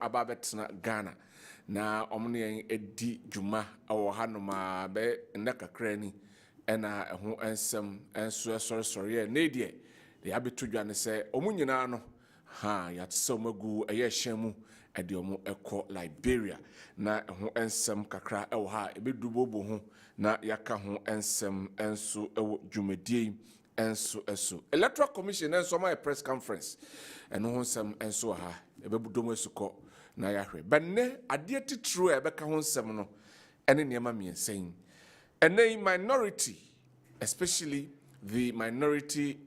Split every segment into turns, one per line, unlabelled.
ababetna Ghana na omne edi dwuma awo hanoma be ndakakra ni ena ho ensem enso sorry na de abeto dwane se omunyina no ha yatse omagu eye hyamu ede omo ekọ Liberia na ho ensem kakra ewo ha ebedubobo ho na yaka ho ensem enso ewo dwumadie enso Electoral Commission enso my press conference eno ho ensem enso ha ebebudom esuko na yahwe banne ade titru ebeka ho ensem no ene niema miensen ene minority, especially the minority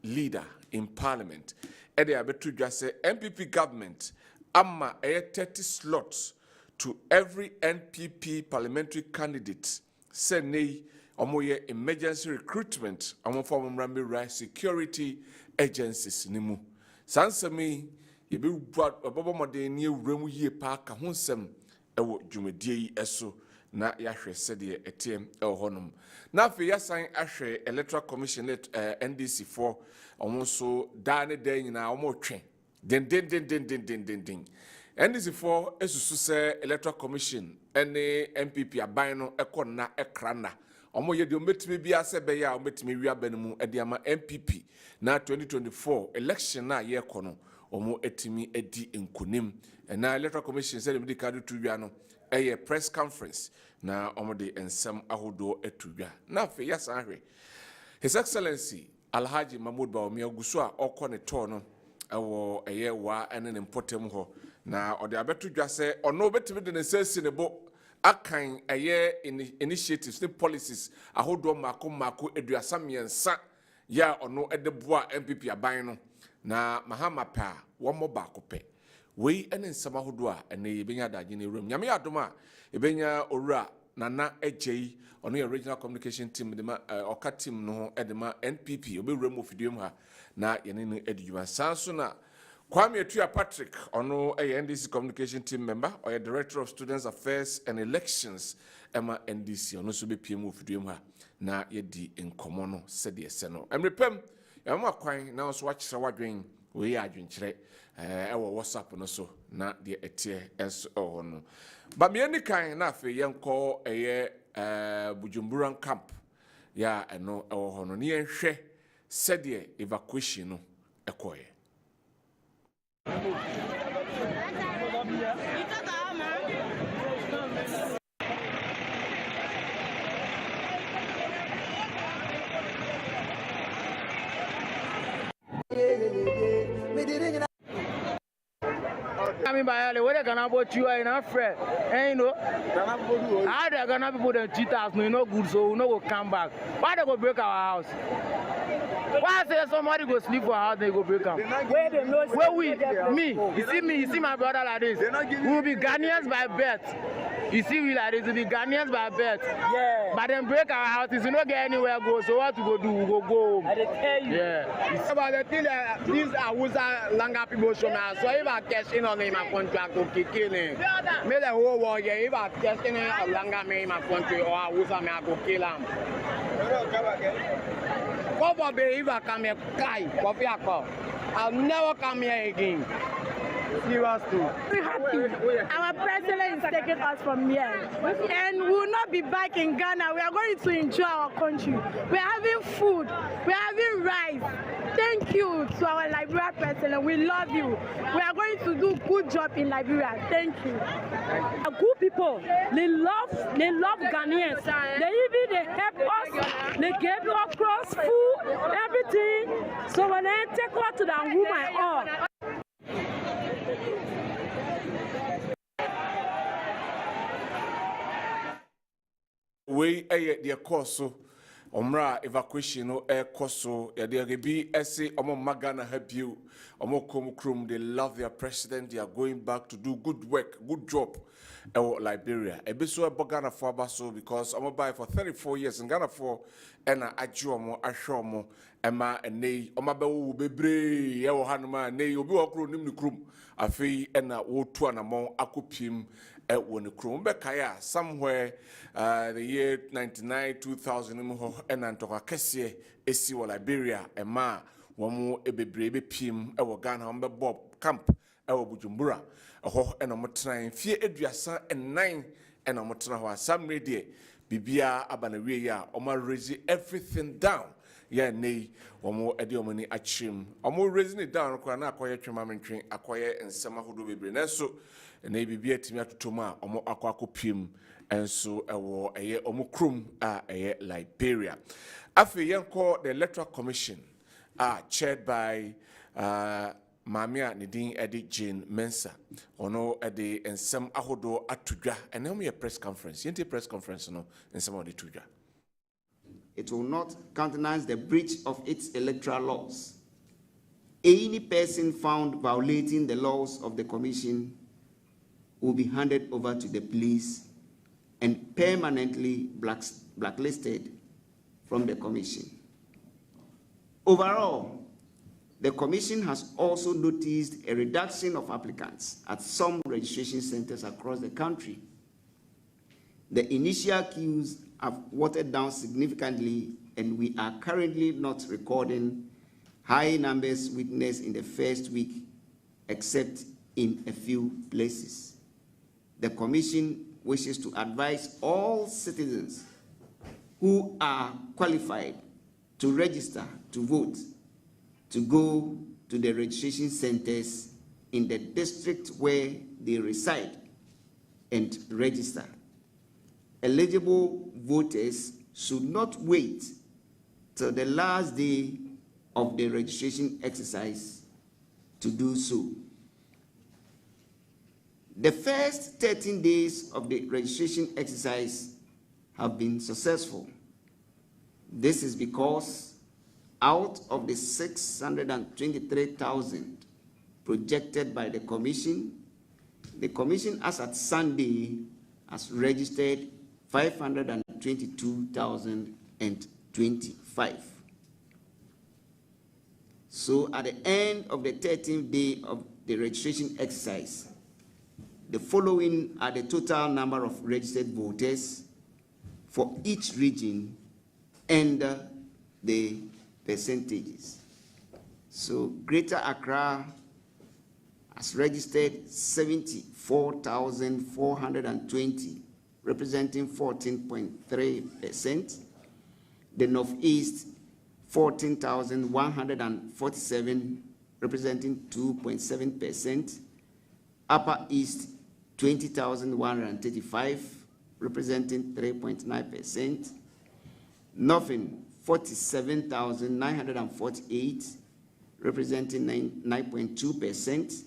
leader in parliament ede abetu dwa se MPP government amma 30 slots to every NPP parliamentary candidate say nei omoye emergency recruitment omo form rambe right security agencies nimu sansemi ye be bobo modern ni ewremu yie pa ka honsem ewo dwumadie yi eso na yahwe sede etiem ehonum na afi yasan ahwe electoral commission NDC for omonso dane dan nyina omotwe den NDC for esusu se electoral commission ene MPP aban no ekonna ekrana omoye de ometime bia se be ya ometime wi abanmu ede ama MPP na 2024 election na ye kono omo etimi edi enkunim na electoral commission se de kadu tuwia no eye press conference na omode ensem ahodo etuwia na afi yasan ahwe His Excellency Alhaji Mahmoud Bawumia Agusu a okone to no ewo eye wa ene ne mpotem ho na ode abeto dwa se ono betimi de ne sesi ne bo akan eye initiatives ne policies ahodo mako eduasa miensa ya ono edeboa MPP aban no na mahama pa wo mo ba kope we ene nsama ahodo a ene yebenya daje ne rum nyame adoma ebenya owura nana ejei ono your regional communication team de ma oka team no edema NPP obewura ofidiem ha na yene ne edwuma sanso na Kwame Owusu Patrick ono NDC communication team member or director of students affairs and elections ema NDC ono so be PM ofidiem ha na yedi enkomo no sede ese no emrepem yama kwan na so wakyere wadwen we adwenkyere ewo WhatsApp no so na de etie enso ono ba me ani kan na afi yenko Bujumbura camp ya eno ewo hono ne yenhwe sede evacuation no ekoye
I mean, by what gonna put you in a friend, and you know, how they're gonna be put in 2000, you know, good, so we no go come back. Why they go break our house? Why say somebody go sleep for our house, they go break them? Where we, me, you see my brother like this, we will be Ghanaians by birth. You see, we like this, we will be Ghanaians by birth. Yeah. But then break our houses, you don't get anywhere go, so what to go do? We go home. I tell you. Yeah. It's about the thing that these are longer people show me, so if I cash in on my contract, to kill him. Me the whole world, yeah, if I cash in a longer me in my country, or I was I go kill him. Cover be if I come here, coffee I'll never come here again. We're happy. Our president is taking us from here, and we will not be back in Ghana. We are going to enjoy our country. We are having food. We are having rice. Thank you to our Liberia president. We love you. We are going to do good job in Liberia. Thank you.
Good people. They love Ghanaians. They help us. They gave us cross food, everything. So when I take what to the woman, all.
We the course omra evacuation no koso ya de bi ese omo magana help you omo krom they love their president. They are going back to do good work, good job Liberia ebeso Ghana for abaso because omo buy for 34 years in Ghana for ena ajo omo ahwe omo ema enei omo bawo bebre ye wo hanuma nei obi okro nim ni krom afei ena wo tu anamon akopim when krom be kaya somewhere the year 99 2000 and antoka kese esi wo Liberia ema wo mo ebebre be pim e wo Ghana wo be bob camp ɛwɔ Bujumbura ɛhɔ ɛna ɔmo tena fie aduasa ɛnan ɛna ɔmo tena hɔ asamre deɛ bibia aba na wie ya ɔmo raise everything down ya nei ɔmo ɛde ɔmo ni achim ɔmo raise it down kora na akɔyɛ twema mentwe akɔyɛ nsɛm ahodo bebre nanso na bibia timi atotom a ɔmo akɔpiem enso ɛwɔ ɛyɛ ɔmo krom a ɛyɛ Liberia afi yɛnkɔ the Electoral Commission chaired by Mamia Nidin Eddie Jane Mensa. Ono Eddie and some ahodo atudra and then we a press conference. Yente press conference no and some of the tudra.
It will not countenance the breach of its electoral laws. Any person found violating the laws of the commission will be handed over to the police and permanently blacklisted from the commission. Overall, the Commission has also noticed a reduction of applicants at some registration centers across the country. The initial queues have watered down significantly, and we are currently not recording high numbers witnessed in the first week, except in a few places. The Commission wishes to advise all citizens who are qualified to register to vote to go to the registration centers in the district where they reside and register. Eligible voters should not wait till the last day of the registration exercise to do so. The first 13 days of the registration exercise have been successful. This is because out of the 623,000 projected by the Commission as at Sunday has registered 522,025. So at the end of the 13th day of the registration exercise, the following are the total number of registered voters for each region and the percentages. So Greater Accra has registered 74,420, representing 14.3%. The Northeast, 14,147, representing 2.7%. Upper East, 20,135, representing 3.9%. Northern, 47,948, representing 9.2%,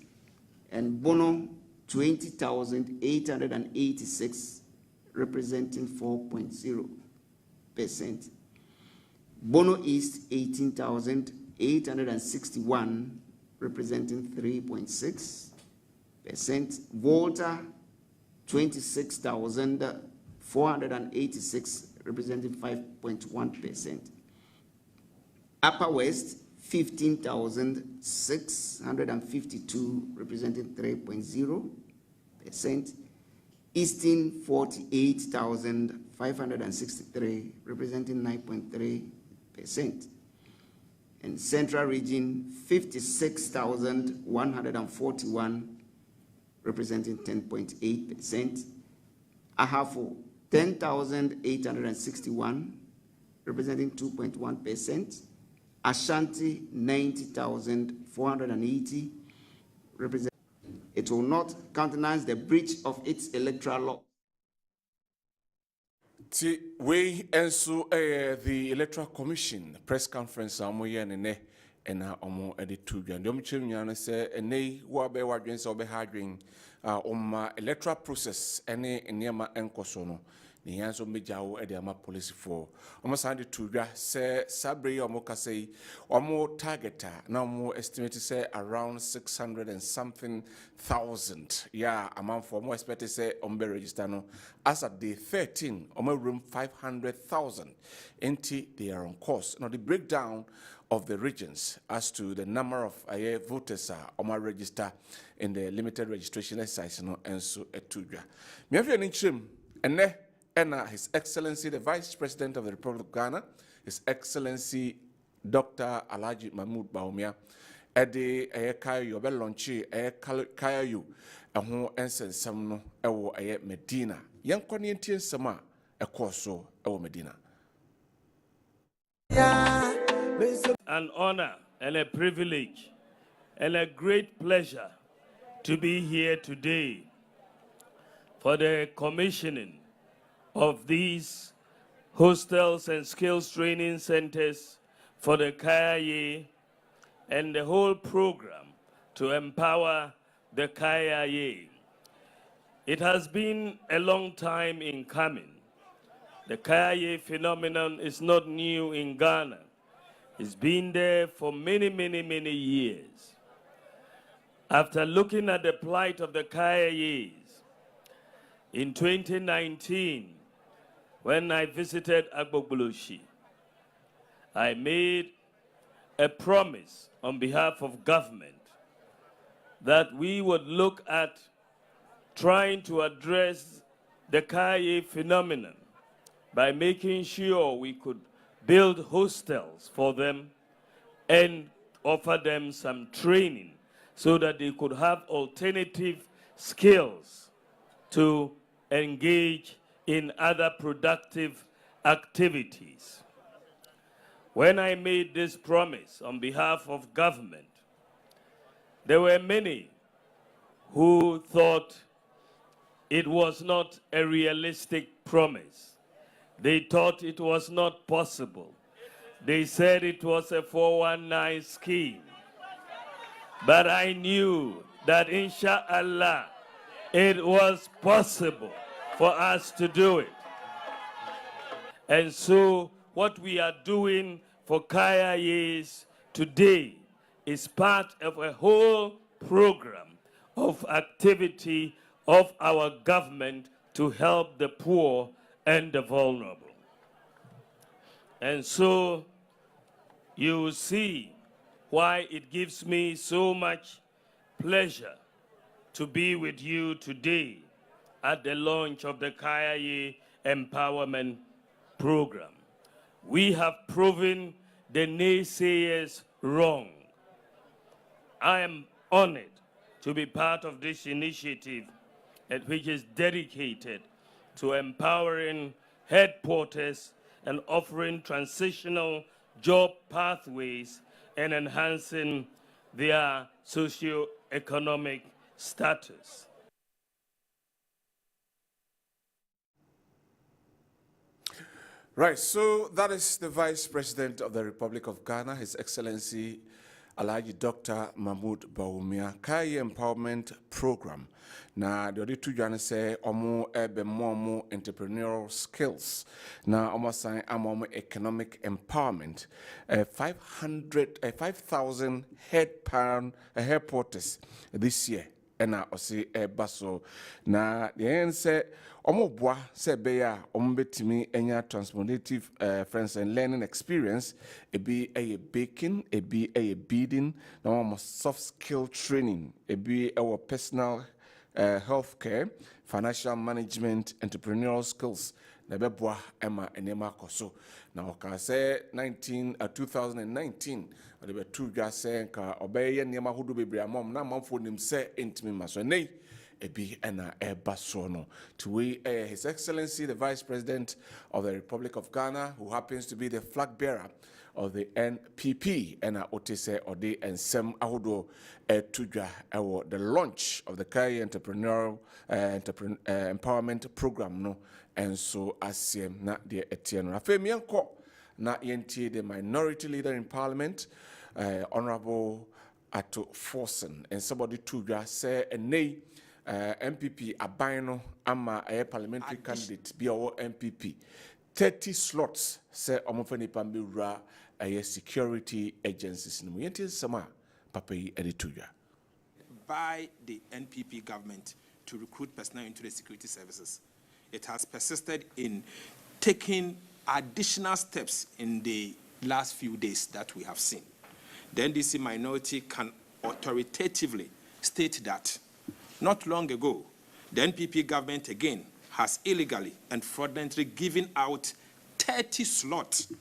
and Bono, 20,886, representing 4.0%. Bono East, 18,861, representing 3.6%. Volta, 26,486, representing 5.1%. Upper West, 15,652, representing 3.0%. Eastern, 48,563, representing 9.3%. And Central Region, 56,141, representing 10.8%. Ahafo, 10,861, representing 2.1%. Ashanti, 90,480, representing. It will not countenance the breach of its electoral law.
We also the Electoral Commission press conference amoye ne ena omo editu dwan dem chemnyana se enei wo be wadwen se obe hadwen electoral process ene niema enkoso no ne yanso mejawo ede ama police for omo sande tudwa se sabre omo kasei omo targeta na omo estimate say around 600 and something thousand amount for omo expect say omo register no as at day 13 omo room 500,000 enti they are on course. Now the breakdown of the regions as to the number of voters omo register in the limited registration exercise no enso etudwa me afia ni chim ene His Excellency, the Vice President of the Republic of Ghana, His Excellency Dr. Alhaji Mahmoud Bawumia, ɛde ɛyɛ kayo ɔbɛ launchi ɛyɛ kayo ɛho nsɛnsɛm no ɛwɔ ɛyɛ Medina yɛnkɔ ne yɛntie nsɛm a ɛkɔɔ so ɛwɔ Medina.
An honor and a privilege and a great pleasure to be here today for the commissioning of these hostels and skills training centers for the Kayaye and the whole program to empower the Kayaye. It has been a long time in coming. The Kayaye phenomenon is not new in Ghana. It's been there for many, many, many years. After looking at the plight of the Kayayes, in 2019, when I visited Agbogboloshi, I made a promise on behalf of government that we would look at trying to address the Kayaye phenomenon by making sure we could build hostels for them and offer them some training so that they could have alternative skills to engage in other productive activities. When I made this promise on behalf of government, there were many who thought it was not a realistic promise. They thought it was not possible. They said it was a 419 scheme. But I knew that inshallah, it was possible for us to do it. And so what we are doing for Kayayes today is part of a whole program of activity of our government to help the poor and the vulnerable. And so you see why it gives me so much pleasure to be with you today at the launch of the Kayaye Empowerment Program. We have proven the naysayers wrong. I am honored to be part of this initiative, which is dedicated to empowering headquarters and offering transitional job pathways and enhancing their socio-economic status.
Right, so that is the Vice President of the Republic of Ghana, His Excellency Alhaji Dr. Mahmoud Bawumia, Kayaye Empowerment Program. Na the other two jana say omo ebe mo entrepreneurial skills. Na omo sign omo economic empowerment. 5,000 head porters this year. Ena osi baso. Na the end say omo boa se beya omo betimi enya transformative friends and learning experience. Ebi a baking, ebi a beading. Na omo soft skill training. Ebi our personal healthcare, financial management, entrepreneurial skills. Nebeboa Emma Enema Koso. Now, can say 2019, or the two gas say, obey Nema Hudu Bibria Mom, now mom for him say intimate masonay, ebi ena basono. To we, His Excellency, the Vice President of the Republic of Ghana, who happens to be the flag bearer of the NPP, and Otese Ode and Sem Ahudo Tuja, the launch of the Kayaye Entrepreneurial Empowerment Program, no, and so as na de Etienne Rafemianko, na yenti the Minority Leader in Parliament, Honorable Ato Forsen, and somebody Tuja say a nay. MPP Abino ama a parliamentary candidate BO MPP 30 slots say omofani pambura a security agencies no yenti sama papa yi edituja
by the NPP government to recruit personnel into the security services. It has persisted in taking additional steps in the last few days that we have seen. The NDC minority can authoritatively state that not long ago, the NPP government again has illegally and fraudulently given out 30 slots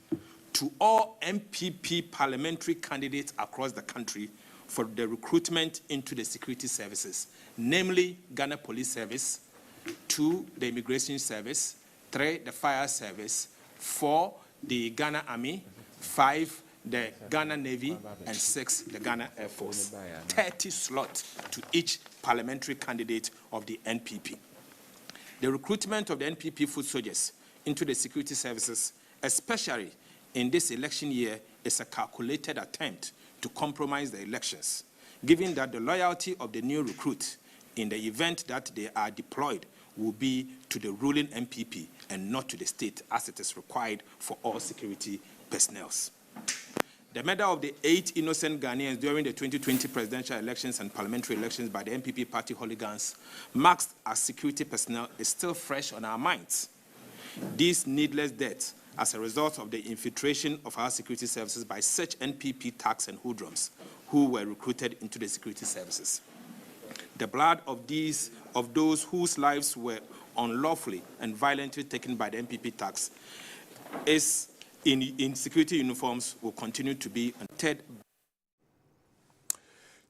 to all MPP parliamentary candidates across the country for the recruitment into the security services, namely Ghana Police Service, 2, the Immigration Service, 3, the Fire Service, 4, the Ghana Army, 5, the Ghana Navy, and 6, the Ghana Air Force. 30 slots to each parliamentary candidate of the NPP. The recruitment of the NPP foot soldiers into the security services, especially in this election year, is a calculated attempt to compromise the elections, given that the loyalty of the new recruits in the event that they are deployed will be to the ruling NPP and not to the state, as it is required for all security personnel. The murder of the 8 innocent Ghanaians during the 2020 presidential elections and parliamentary elections by the NPP party hooligans, marked as security personnel, is still fresh on our minds. These needless deaths, as a result of the infiltration of our security services by such NPP thugs and hoodlums who were recruited into the security services. The blood of those whose lives were unlawfully and violently taken by the NPP thugs is in security uniforms will continue to be untethered.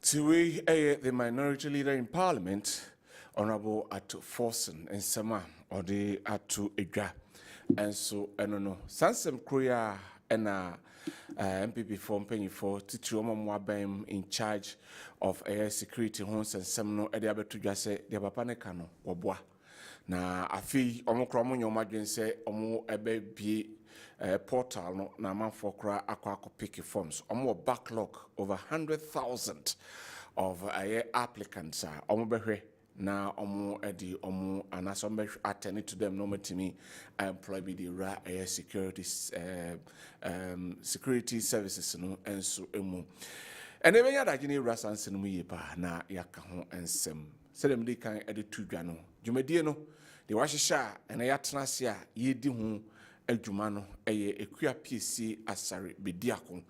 Tiwe the minority leader in Parliament, Honorable Atu Forson and Sama, or the Atu Edra. And so, I don't know, Sansem Kroya and MPP form penny for Tituoma Mwabem in charge of air security homes and Semno Ediabe to just say, the Bapanekano, Wabwa. Na afi omokromo nyomadwen se omo ebe bi portal no na manfo kra akwa pick forms omo backlog over 100,000 of applicants omo behwe na omo edi omo anaso be attend to them no matimi employ be the security security services no enso emu ene be yada gini rasanse no ye pa na yaka ho ensem sedem di kan edi tudwa no dwumadie no de wahyehyɛ ene yatena se a yedi hu adwuma no eye ekua PC asare bediako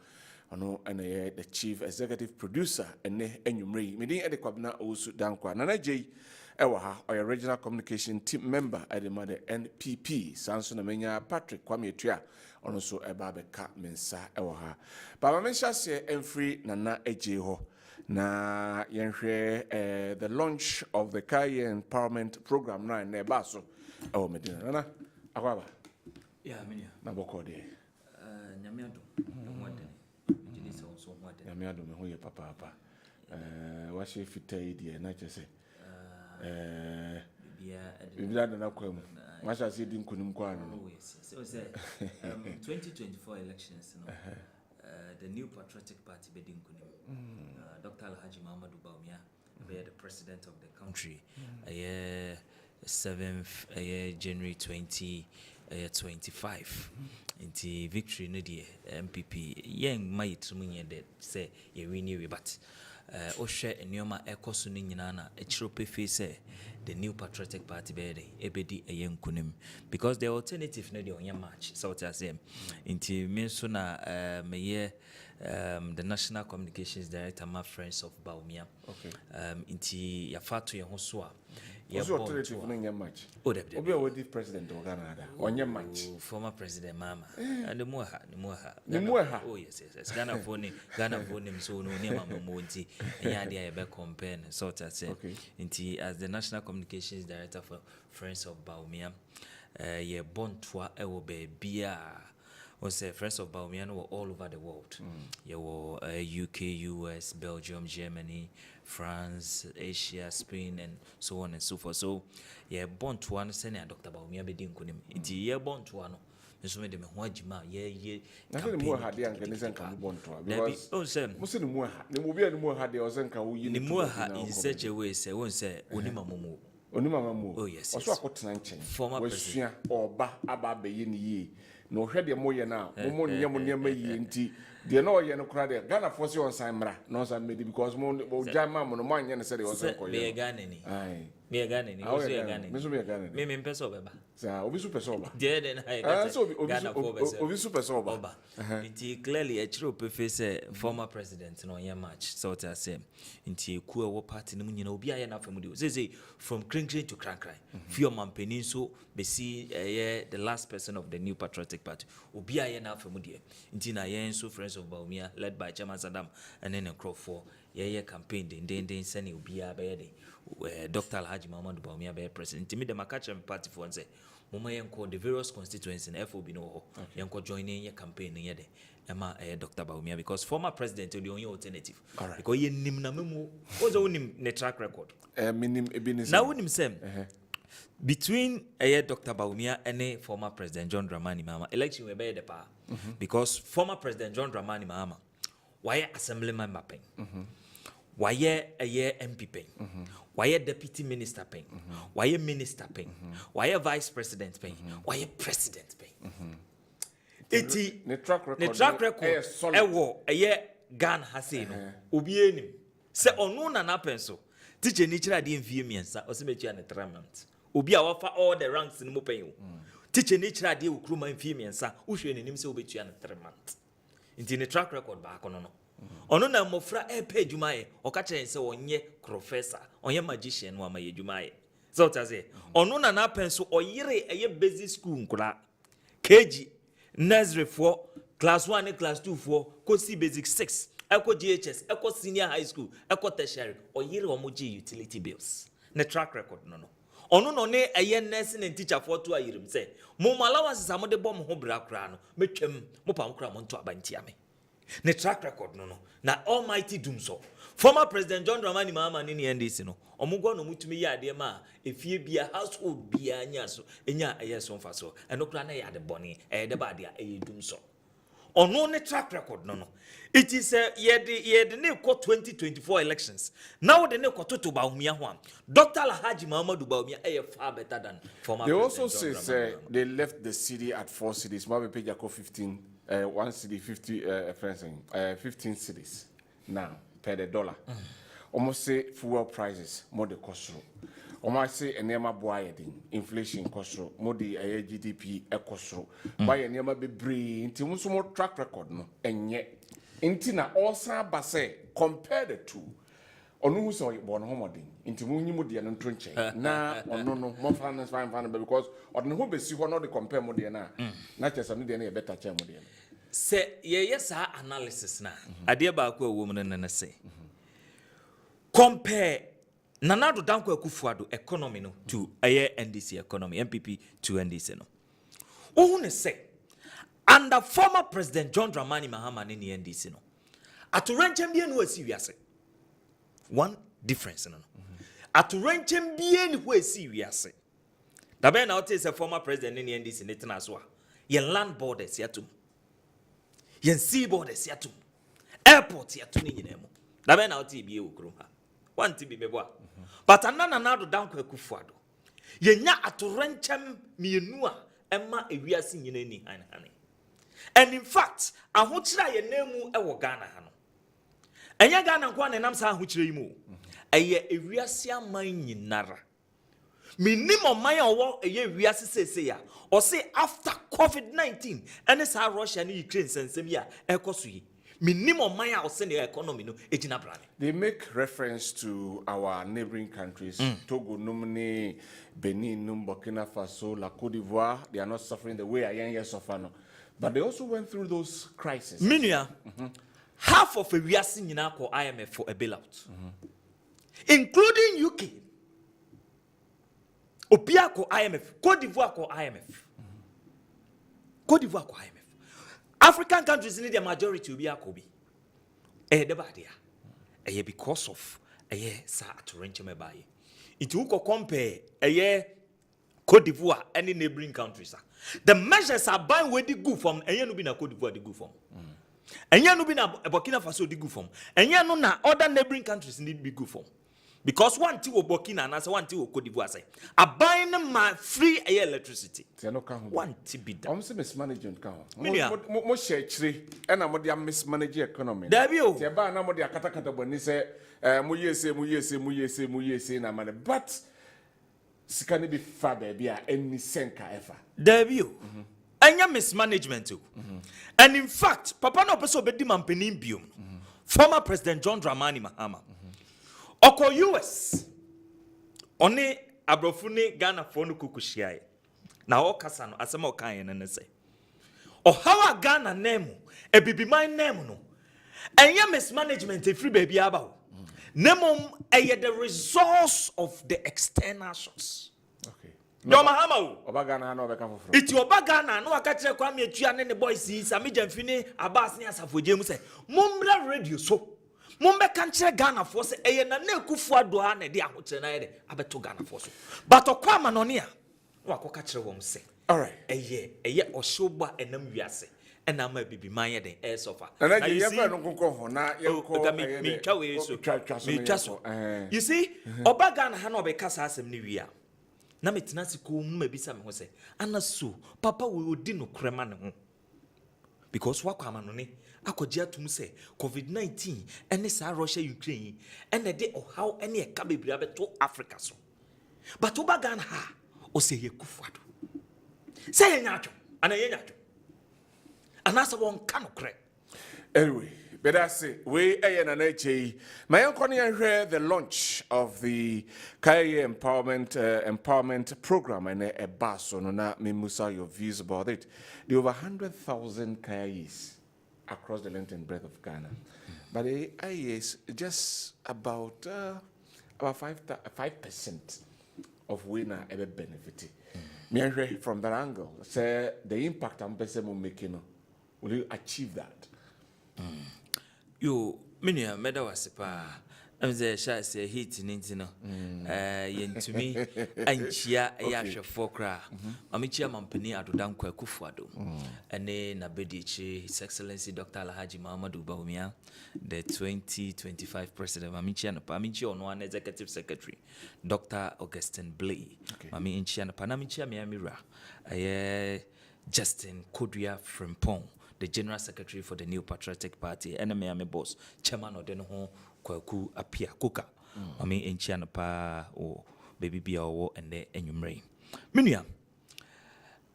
ono ene the chief executive producer ene enwumre medin ede Kwabena Owusu Dankwah na najei ewa ha oya regional communication team member ede ma the NPP sanso na menya Patrick Kwame Etua ono so eba beka mensa ewa ha baba menhya se emfree nana eje ho na yenhwe the launch of the Kaya Empowerment Program na na eba so ewo medina nana akwaba
ya menya
na bokode
nyamiado mwade jidi so mwade
nyamiado me hoye papa wahye fitai die na chese bibia na kwam masha se di nkunim kwa no
oh yes so say 2024 elections no the new patriotic party bedin kunim Dr. Alhaji Muhammadu Bawumia be the president of the country 7th January 2025 into victory no the MPP yen might munye that say ye win but ohwe enioma ekoso no nyina na echirope face the new patriotic party be ebedi eyenkunim because the alternative no the onya match so what I say into me so na meye the national communications director my friends of Bawumia
okay
into ya fatu ye ho so a
yeah, alternative no nya match obi a wodi president of Ghana da onya match
former president mama and the muha oh yes Ghana for name so no name mama monti nya dia e be compare so what I say into as the national communications director for friends of Bawumia ye bontoa e wo be bia or say friends of Bawumia were all over the world. You were UK, US, Belgium, Germany, France, Asia, Spain, and so on and so forth. So, yeah, born to one senior Dr. Bawumia bedin kunim. It's year born to one. Nso me de me ho agima ye
na se mu ha de anka ne senka mu bonto because
oh say
musi ne mu ha ne mu bia ne mu ha de o senka wo yi
ne mu ha in such a way say won say onima momo
oh yes oso akotena nchen wasua oba aba abaye ne yi no hwe de moye na mo nyam nyama yi enti de na oye no kra de Ghana for se on san mra no san medi because mo jama mo no mo anya ne se de o sen ko ye
me Ghana ni
ai
me Ghana ni o se Ghana ni
me so me Ghana
ni me mpeso beba
sa obi su peso ba
de na ai
so obi su peso
ba it clearly a chiro pefe say former president no nya match so what I say nti ku e wo party no nyina obi aye na famu de say from crinkling to crankran fear man penin so be see the last person of the new patriotic party obi aye na famu de nti na yen so friends of Bawumia led by Chairman Saddam and then Crawford ye campaign den send ubia be Dr. Alhaji Muhammad Bawumia be president. Me dem aka chem party for say mama yenko the various constituencies in FOB no ho. Yenko join in your campaign ye de. Emma Dr. Bawumia because former president the only alternative. Because ye nim na memu ozo nim ne track record.
Minim ebinism.
Now unim sem. Between Dr. Bawumia and former President John Dramani Mahama, election we be the power. Because former President John Dramani Mahama, why assembly member paying? Why MP paying? Why deputy minister paying? Why minister paying? Why vice president paying? Why president paying?
The track record.
Ewo Gan Hasino. Ubienim. Se onu na napenso. Teacher nichira di mfiemiensa osemechi an 3 months. Obi a wafa all the ranks in mo pen. Teacher nichira di okruma mfiemiensa uhwe nenim se obetua an 3 months. Inti ne track record ba akono no. Ono na mofra epe adwumaye oka kire se onye professor, onye magician no amaye adwumaye. So taze. Ono na napenso oyire eye basic school nkura. KG nursery for class 1 and class 2 for kosi basic 6. Eko GHS, eko senior high school, eko tertiary, or yiri omoji utility bills. Ne track record no. Ono no ne eye nursing and teacher for 2 ayirim say. Mo allowance is amode bom ho bra kra no. Metwem mo pam kra mo nto abantia me. Ne track record no. Na almighty doom so. Former President John Dramani Mahama ni NDC no. Omugo no mutumi ya ade ma efie bia household bia anya so. Enya eye so mfa so. Eno kra na ya de boni, de ba de eye doom so. Ono ne track record no. It is ye ne ko 2024 elections. Now the ne ko to Bawumia ho. Dr. Alhaji Muhammad Bawumia far better than former.
They also say they left the city at 4 cities. Mabe page 15 1 city 15 cities now per the dollar. Almost say fuel prices more the cost. Almost say enema boy inflation cost more the GDP cost. Buy enema be bring into more track record no and yet intina also base compare the two. Onu who saw born homoding into munimudi and trench. Na no more finance fine because on who be see one not the compare modiana. Not just a better chair modiana.
Say yes analysis na. Adia ba ko woman na say. Compare Nanado Dankwah Kufuado economy no to NDC economy, MPP to NDC no. Ohune say under former President John Dramani Mahama in the NDC no. Aturenchem bien we si wiase. One difference no. Aturenchem bien we si wiase. Da be na o say former president in the NDC netina so a. Ye land borders yatum. Ye sea borders yatum. Airport yatum ni nyina mu. Da be na o say bie okrum ha. One to be beboa. But Nanado Dankwah Kufuado. Yenya aturenchem mienua emma ewiase nyina ni hanhane. And in fact, ahochira ye nemu ewo Ghana ha no. Enya Ghana kwa ne nam sa ahochira yi mu. Eye ewiase aman nyinara. Minimum man owo eye ewiase sese ya. O say after COVID-19 ene sa Russia ni Ukraine sensem ya ekoso yi. Minimum man ya send the economy no ejina brane. They
make reference to our neighboring countries, Togo, Numni, Benin, Burkina Faso, La Côte d'Ivoire. They are not suffering the way I am suffer no. But they also went through those crises.
Minia, half of a reason in our IMF for a bailout, including UK. Opia ko IMF, Côte d'Ivoire ko IMF. Côte d'Ivoire ko IMF. African countries need the majority to be akobi. Debadia. Because of sa aturenche mebaye. It will compare Côte d'Ivoire any neighboring countries. The measures are buying where they go from. No be na Côte d'Ivoire they go from. No be na Burkina Faso they go from. No na other neighboring countries need be go from. Because one thing Burkina and one thing Côte d'Ivoire say, are buying my free electricity. One thing be done.
I'm saying mismanagement can. Mo share tree, and I'm going mismanage economy.
There you.
The bar na mo dia kata when he say, mo yese na money, but sikani be far baby any senka ever.
There you. Anya mismanagement too. And in fact, Papa no person be man penim biom. Former President John Dramani Mahama. Oko US oni abrofuni Ghana fonu kukushiaye na okasa no asema okan ne say o hawa Ghana name ebibi man name no enya mismanagement free baby aba ho Nemom the resource of the external source.
Okay.
Mahama
Obagana no beka foforo.
Iti Obagana no aka kire Kwame Atua ne boys yi Sami Jamfini Abbas ne Asafo mu say mombra radio so mombe kan kire Ghana for say eye na Ekufu Addo ha na de ahokyere na ye abeto Ghana for so but okwama no ne a no akoka kire wom say
all right
eye ohyoba enam wiase ena ma bibi man ye den air sofa
na ye fa no konkofo na ye ko
me twa we so me twa so you see Obagana ha na obeka sa asem ne wi a na metina siko mu mabisa me ho se anaso papa we odi no krema ne ho because wakwama no ne akogye atum se covid-19 ene sa Russia Ukraine ene de how ene eka bebiri abeto Africa so but Obagana ha o se ye kufuado se ye nyacho ana ye nyacho anasa won ka no kre
anyway. But I say, we my uncle hear the launch of the Kaya empowerment program and a bus on Mimusa, your views about it. There are over 100,000 Kayais across the length and breadth of Ghana. But the IAS just about 5% of winner ever benefited. Me from that angle, say the impact I'm making, will you achieve that?
Yo, minia meda wasipa. Amze sha se hit nintino. Yentumi anchia ya hwefo kra. Amichia mampani Adwenkyere Kufuado. Ene na bedichi His Excellency Dr. Alhaji Muhammadu Bawumia, the 2025 president. Amichia na amichia ono an executive secretary Dr. Augustine Blay. Mami inchia na panamichia miamira. Justin Kodria Frimpong, the General Secretary for the New Patriotic Party, and Miami boss, Chairman of the Kwaku Apia Kuka. I mean, in China pa or baby be or and the enumerating. Minia,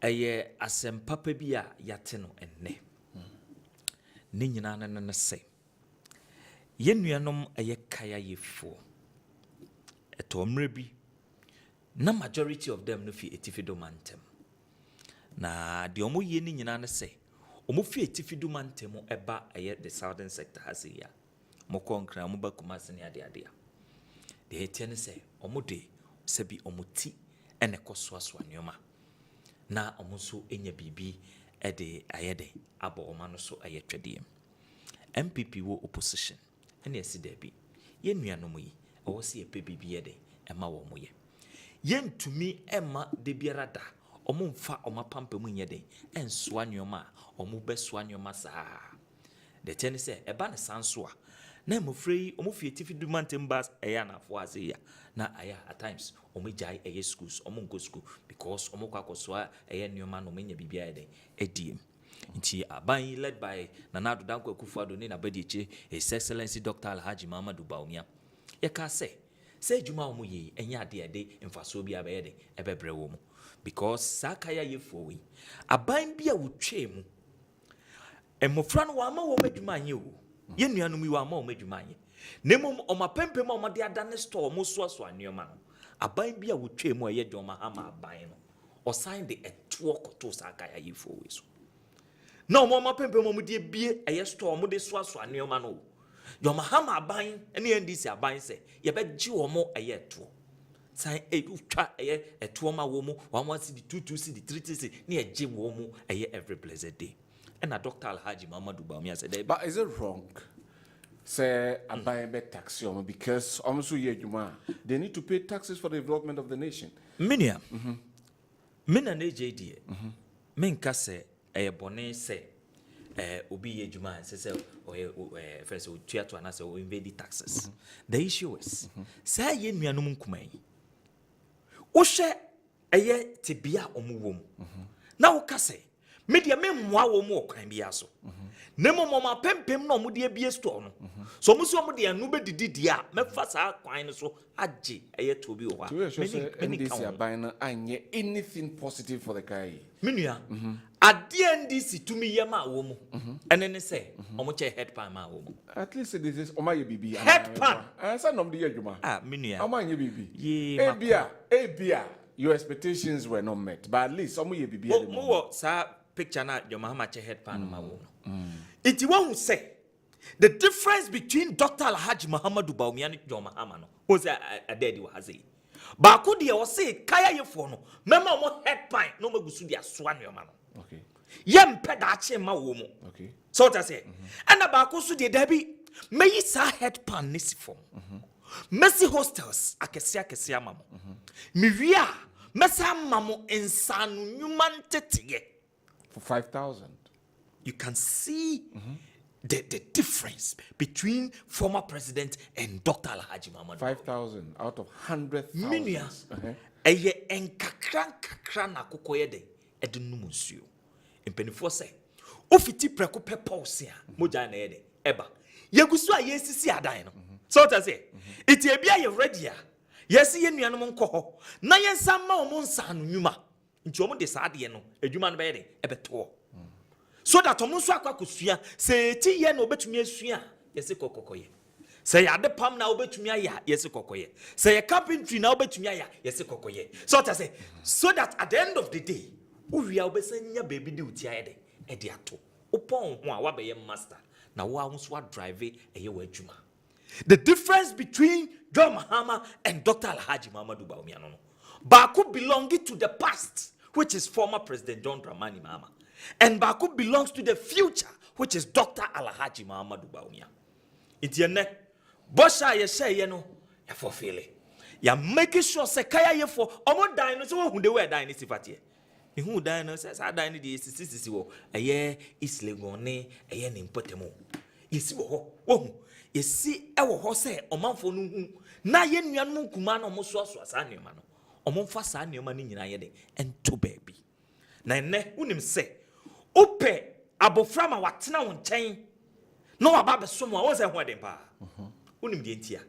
a year asem papa bia yateno and ne. Ninina and say. Yenuanum a ye kaya ye fo. A tomrebi. Na majority of them no fi etifido mantem. Na the omo ye nyina na say omo fi etifidu mantemo eba aye the southern sector has ya mo konkra mo ba kumase ne ade ade the hetene say omo de sebi omo ti ene kosoaso anoma na omo so enya bibi e de aye de abo oma no so aye twede MPP wo opposition ene esi da bi ye nuanom yi e wo se ye pe bibi ye de ema wo mo ye yentumi ema de biara da omo mfa oma pampa mu nyede ensoa nyoma omo besoa nyoma saa de tene se eba ne sanso a na mofrei omo fie tifidu mantem bas eya na afo ase ya na aya at times omo jai eye schools omo go school because omo kwakosoa eye nyoma no menya bibia ede ediem nti aban led by Adwenkyere Kufuado ne na Badiche His Excellency Dr. Alhaji Muhammadu Bawumia yeka se juma omo yi enya ade ade mfaso bia be ede ebebre wo mu because sakaya yefo wi aban bia wotwe mu emofra no wa ma wo madwuma anye o ye nuanom yi wa ma wo madwuma anye nemom omapempem o made adane store mo so anuoma no aban bia wotwe mu eye de omahama aban no osan de eto koto sakaya yefo wi so na omapempem o de bie eye store mo de so anuoma no de omahama aban ene ndisi aban se ye begye wo mo eye eto sai twa etuoma wo mu 1 cedi 2 cedi 3 cedi na eje wo mu every blessed day and Dr. Alhaji Muhammadu Bawumia said
but is it wrong say abai be tax because almost ye juma they need to pay taxes for the development of the nation
minia mina na JD menka se bone se obi ye juma se first otua to anase o invade taxes the issue is say ye nuanom nkuman wohwe eye tibia omuwom na wokase media memmoa wo mu okwan bia so nemo mama pempem na omde abie store no so muso omde anu bedidi dia mefa saa kwan no so age eye to bi wo ha
many aban na anye anything positive for the guy
menua ade ndisi tumi yema wo mu ene ne se omo che head pan ma wo mu
at least this is omaye bibi
head pan
ansa nom de adwuma
menua
omaye bibi
ye
ebia your expectations were not met but at least omaye bibi
mo sa picture na your mama che head pan ma wo no iti wo hu se The difference between Dr. Alhaji Muhammadu Bawumia and John Mahama no was a daddy was a Baku de was say Kaya Yefono, Mema mo head pine, no magusu dia swan your man.
Okay.
Yem pedache ma womo.
Okay.
So to say. And a Baku su de Debbie, may sa head pan nisi form. Mercy hostels, akesia mamo. Miria, Messa mamo insanu human tete.
For 5,000.
You can see the difference between former president and Dr. Alhaji Muhammadu.
5,000 out of 100,000.
Minia, eye enkakran na kokoye de edunu musuo. Empenifo se, ofiti preko pepa se a moja na ede eba. Yegusu a yesisi adan no. So ta say, iti ebia ye ready a. Yesi ye nuanom nko ho. Na yensa ma omo nsa no nwuma. Nti omo de sa ade no, adwuma no be de ebeto. So that omo so akwakusua se ti ye na obetumi asua yesi kokokoye. Se ya de pam na obetumi aya yesi kokoye. Se ya carpentry na obetumi aya yesi kokoye. So that say so that at the end of the day uwia obesanya baby di uti ayede e de ato. Upon ho a wa be ye master na wo a so drive eye wa adwuma. The difference between John Mahama and Dr. Alhaji Muhammadu Bawumia no. Baku belonging to the past, which is former President John Dramani Mahama. And Baku belongs to the future, which is Dr. Alhaji Muhammadu Bawumia. Itiene, Bosha ye say ye no, ya fulfill it. Ya making sure se kaya ye for omo dine so who they were dine sifatie. Who dine says I dine the sisi wo aye islegone aye nimpotemo. Yesi wo yesi ewo ho se omanfo no hu na ye nuanom kuma na omo so asa neoma no. Omo mfa sa neoma ni nyina ye de ento baabi. Na enne unim se ope abofra ma watena wo nkyɛn no waba besom a wo se ho den pa unim de ntia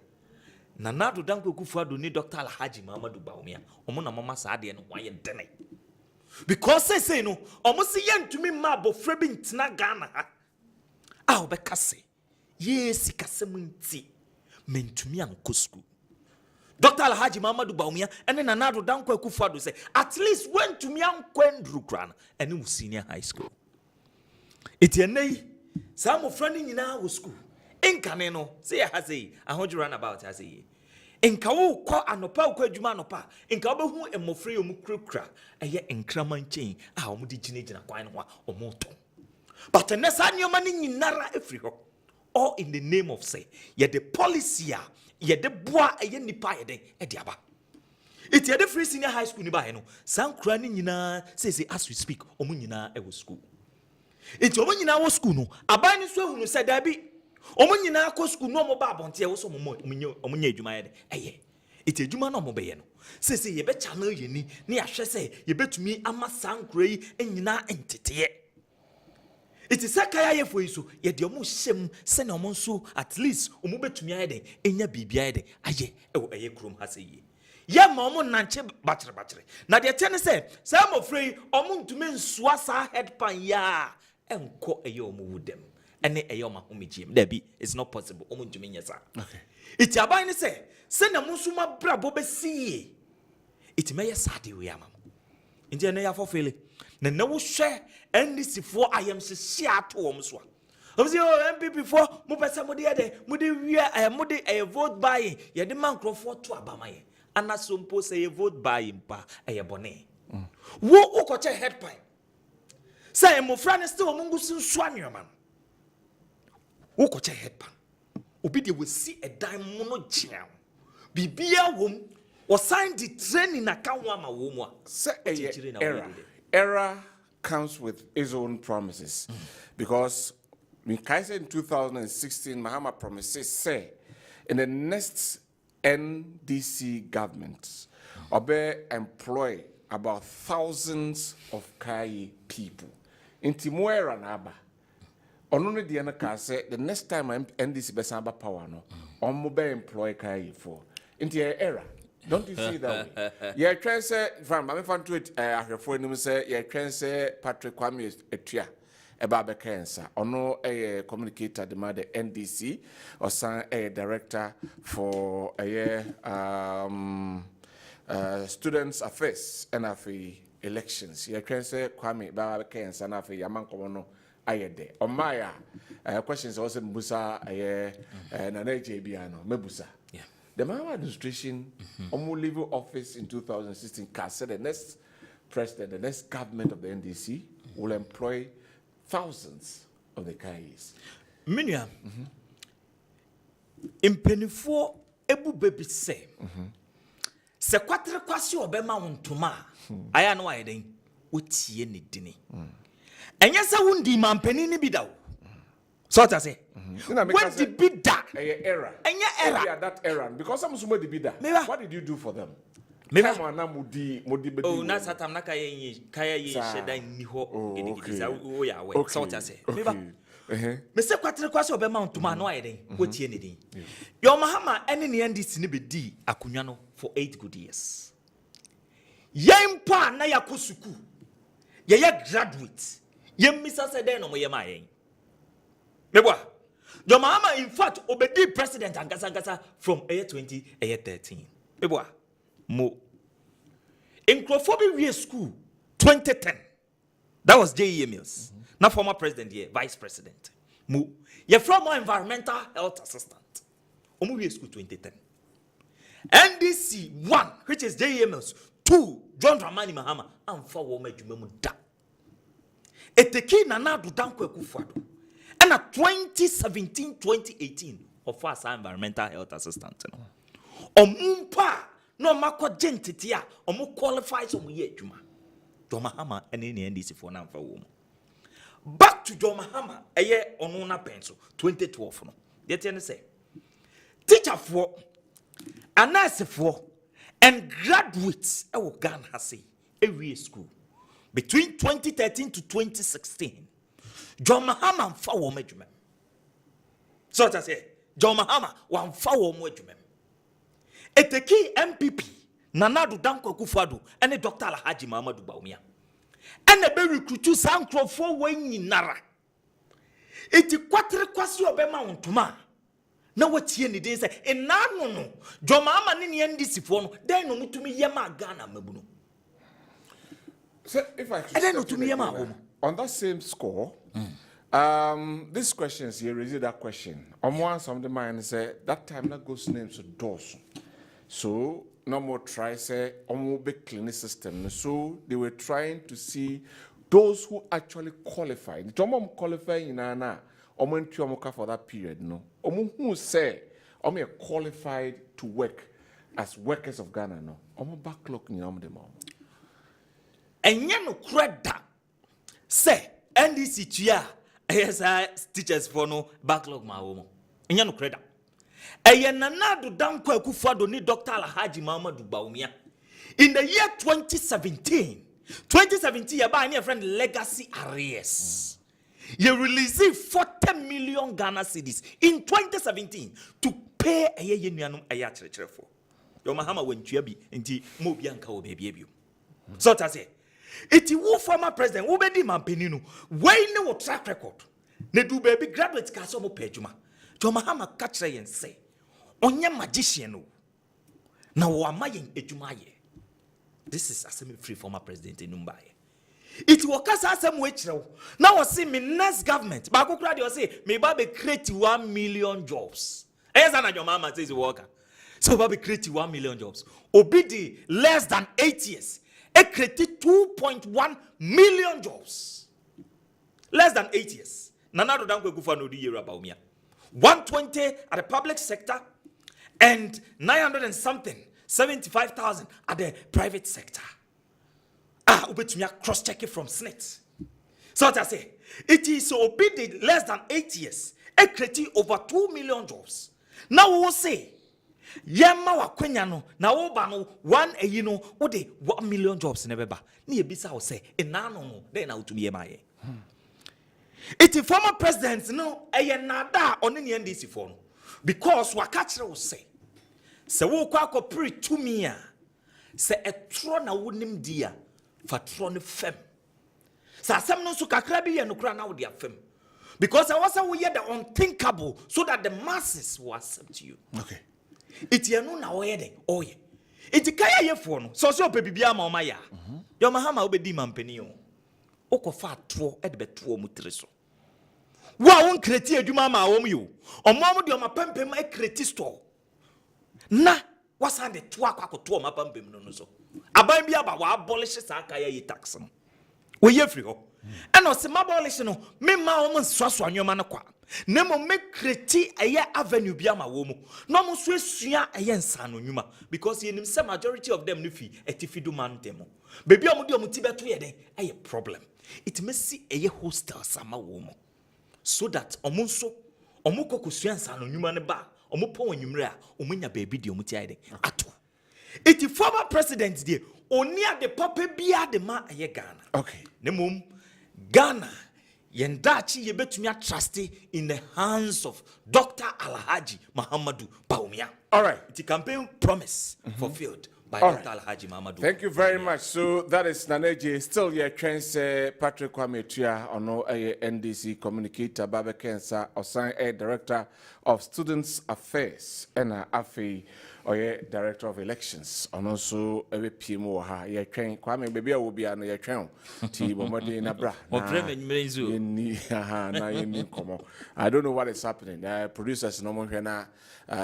na nado danko kufu ado ni Dr. Alhaji Muhammadu Bawumia omo na mama sa ade no ho aye dene because say no omo se yentumi ma abofra bi ntena Ghana ha a obekase yes kasem nti mentumi anko school. Dr. Alhaji Muhammadu Bawumia and then another Dankwah kufu ado say at least went to me ankwendru kran and in senior high school. Itienei some of friend nyina wo school enkane no say haze ahoju run about haze enka wo kɔ anopa wo kɔ adwuma anopa enka wo behu emofre omu krakra eye enkraman chain a omu di ginagina kwan no a omu ton but nessa nyoma ni nyinara efri ho all in the name of say ye the policy a ye de boa eye nipa ye den e de aba it ye the free senior high school ni ba he no sankra ni nyina say as we speak omu nyina e wo school it omu nyina wo school no aban ni so hunu say da bi omu nyina ko school no mo ba abonte e wo so omu nya adwuma ye de eye it adwuma no mo be ye no say ye be channel ye ni na ya hwe say ye betumi ama sankra yi nyina entete it is a kaya ye for iso ye de omu hyem se na omu so at least omu betumi aye den enya bibia aye den aye e wo eye krom ha se ye ma omu nanche bachire na de tene se am afraid omu ntumi nsoa sa head pan ya enko eye omu wudem ene eye omu homegiem da bi it's not possible omu ntumi nyesa okay it aban ni se na mu suma brabo be sie it meye sade we amam nje na ya for fele na wo hwe NDC for ayam se sia to wo so a say MPP for mo pese mo de ede mo de wi mo de vote buying ye de man crofo to abamaye anaso mpo say ye vote buying pa eye bone wo ukoche head pie say mo friend still mo ngusu so anwoma wo ukoche head pan obi de we see a dime mo no jiam bibia wom o sign the training na kan wa ma wo mu a
say era comes with its own promises because in Kessben in 2016 Mahama promises say in the next NDC government obe employ about thousands of Kai people in Timoera Naba only the anaka say the next time NDC besamba power no on be employ Kai for in the era. Don't you see that way? Yeah, try say from I'm fan to it ahwefo nim say yeah try say Patrick Kwame Etua eba be cancer ono a communicator the NDC or san a director for students affairs and afi elections. Yeah try say Kwame ba be cancer na afi yamanko no ayede omaya questions also mbusa na JBiano mebusa. The Mahama administration leave office in 2016 said the next president, the next government of the NDC will employ thousands of the Kayis.
Minya, impenifo ebu baby say, se kwatre kwasi obema untuma, aya no ayeden, utie ni dini. Enye se wundi mampeni ni bidaw. So what I say? When the bidda?
Era.
Enye era.
Yeah, that era. Because some sumo the bidda. What did you do for them?
Oh, na satam na kaya yi sheda ni ho gidigisa o ya we. So what I say? Me se kwatre kwase obema ntuma no ayeden, wotie ni din. Your Mahama ene ne NDC ni bedi akunwa no for 8 good years. Yempa na yakosuku. Ye graduate. Yemmisa se den no mo yema yen. Meboa. Your Mahama in fact obedi president angasa from year 20 year 13. Meboa. Mo. In Kwabena school 2010. That was J.E. Mills. Not former president here, vice president. Mo. You're from environmental health assistant. Omu school 2010. NDC 1, which is J.E. Mills. 2, John Dramani Mahama. And 4 women jumemu da. Eteki nana do Dankwah kufuado. And at 2017-2018 of us environmental health assistant. Omumpa no mako gentitia omu qualifies omu ye juma. John Mahama and any NDC for now for woman. Back to John Mahama a year onuna pencil 2012 no. Yet say teacher for a nurse for and graduates e wo Ghana hase every school between 2013 to 2016. John Mahama fa wo madwuma. So that say John Mahama wan fa wo madwuma. Eteki MPP Nanado Dankwah Kufuado and Dr. Alhaji Muhammadu Bawumia. And the be recruit sankro for wenyi nara. Eti kwatre kwasi obema untuma. Na watie ni den say enano no. John Mahama ni NDC fo no den no mutumi yema Ghana mabuno.
So if I on that same score, this question is here, raising that question. One some of the mind say that time that goes names to doors. So no more try say big clinic system. So they were trying to see those who actually qualify. The term qualify in Anna, for that period, no. Who say qualified to work as workers of Ghana, no. Backlog in the mom.
And no credit say NDC tia yes teachers for no backlog ma wo. And no credit. Nanado Dankwah Kufuado ni Dr. Alhaji Muhammadu Bawumia. In the year 2017 you buy a friend legacy arrears. You released 40 million Ghana cedis in 2017 to pay a year for. Your Mahama went to be inti Mobianka o baby. So to say, it is former president who be manpeninu. Why no track record? Ne do baby graduate kasomo pejuma. Your Mahama catch and say, Onya magician. Now wamayen ejumaye. This is assembly free former president in Mumbai. It will cast us some wage now. Now I see me next government. But I could say, me baby create 1 million jobs. As your mama says worker. So baby create 1 million jobs. Obidi less than 8 years. It created 2.1 million jobs. Less than 8 years. Nanado Dankwah Kufuado di year about me. 120 at the public sector and 900 and something, 75,000 at the private sector. Ubetumia cross-check it from SNET. So what I say, it is obedient less than 8 years. It created over 2 million jobs. Now we will say, Yama wa kwenyano, na obano 1 million jobs never ba. Ni ebisa will say, enano then out to me emaye. It is former presidents no nada on any NDC phone because wakachre will say se wo kwa ko pre to me se etro na wonim dia fa tro ne fem sa asem no so kakra bi ye no kra na wo dia fem because I was we the unthinkable so that the masses will accept you.
Okay.
It ye no na wo ye den oye it kaya ye fo no so so pebibia ma o ma ya. Your Mahama obedi mampeni o okofa tro e de beto o mutire so Wa won kreti adwuma ma wom yo. Omo de o mapempem e kreti store. Na wasa de to akwakoto o mapempem no so. Aban bi aba wa abolish sa aka ya yi tax no. We ye free ho. And o se abolish no me ma o nsoaso anwoma no kwa. Nemo me kreti eye avenue bi ama wo mu. No mo so esua eye nsa no nwuma because ye nim say majority of them no fi etifidu man demo. Baby o mo de o ti beto ye den eye problem. It may see eye hostel sama wo mu. So that omo nso omo kokosua nsa no nwuma ne ba omo pon anwumre a omo nya baby de omo ti ade ato. Iti former president de oni ade papa bia de ma eye Ghana.
Okay.
Nemo Ghana yendachi yebetumi trusty in the hands of Dr. Alhaji Muhammadu Bawumia.
All right.
The campaign promise fulfilled by
All
Dr.
right.
Alhaji Muhammadu.
Thank you very much. So that is Naneji. Still your trends, Patrick Kwame Tua, ono NDC communicator, Baba Kensa, Osan Director of Students Affairs, and Afi, Director of Elections, and also a PMO. Your train, Kwame, baby, will be on your train. T. Bomadi Nabra. I don't know what is happening. Producers, no more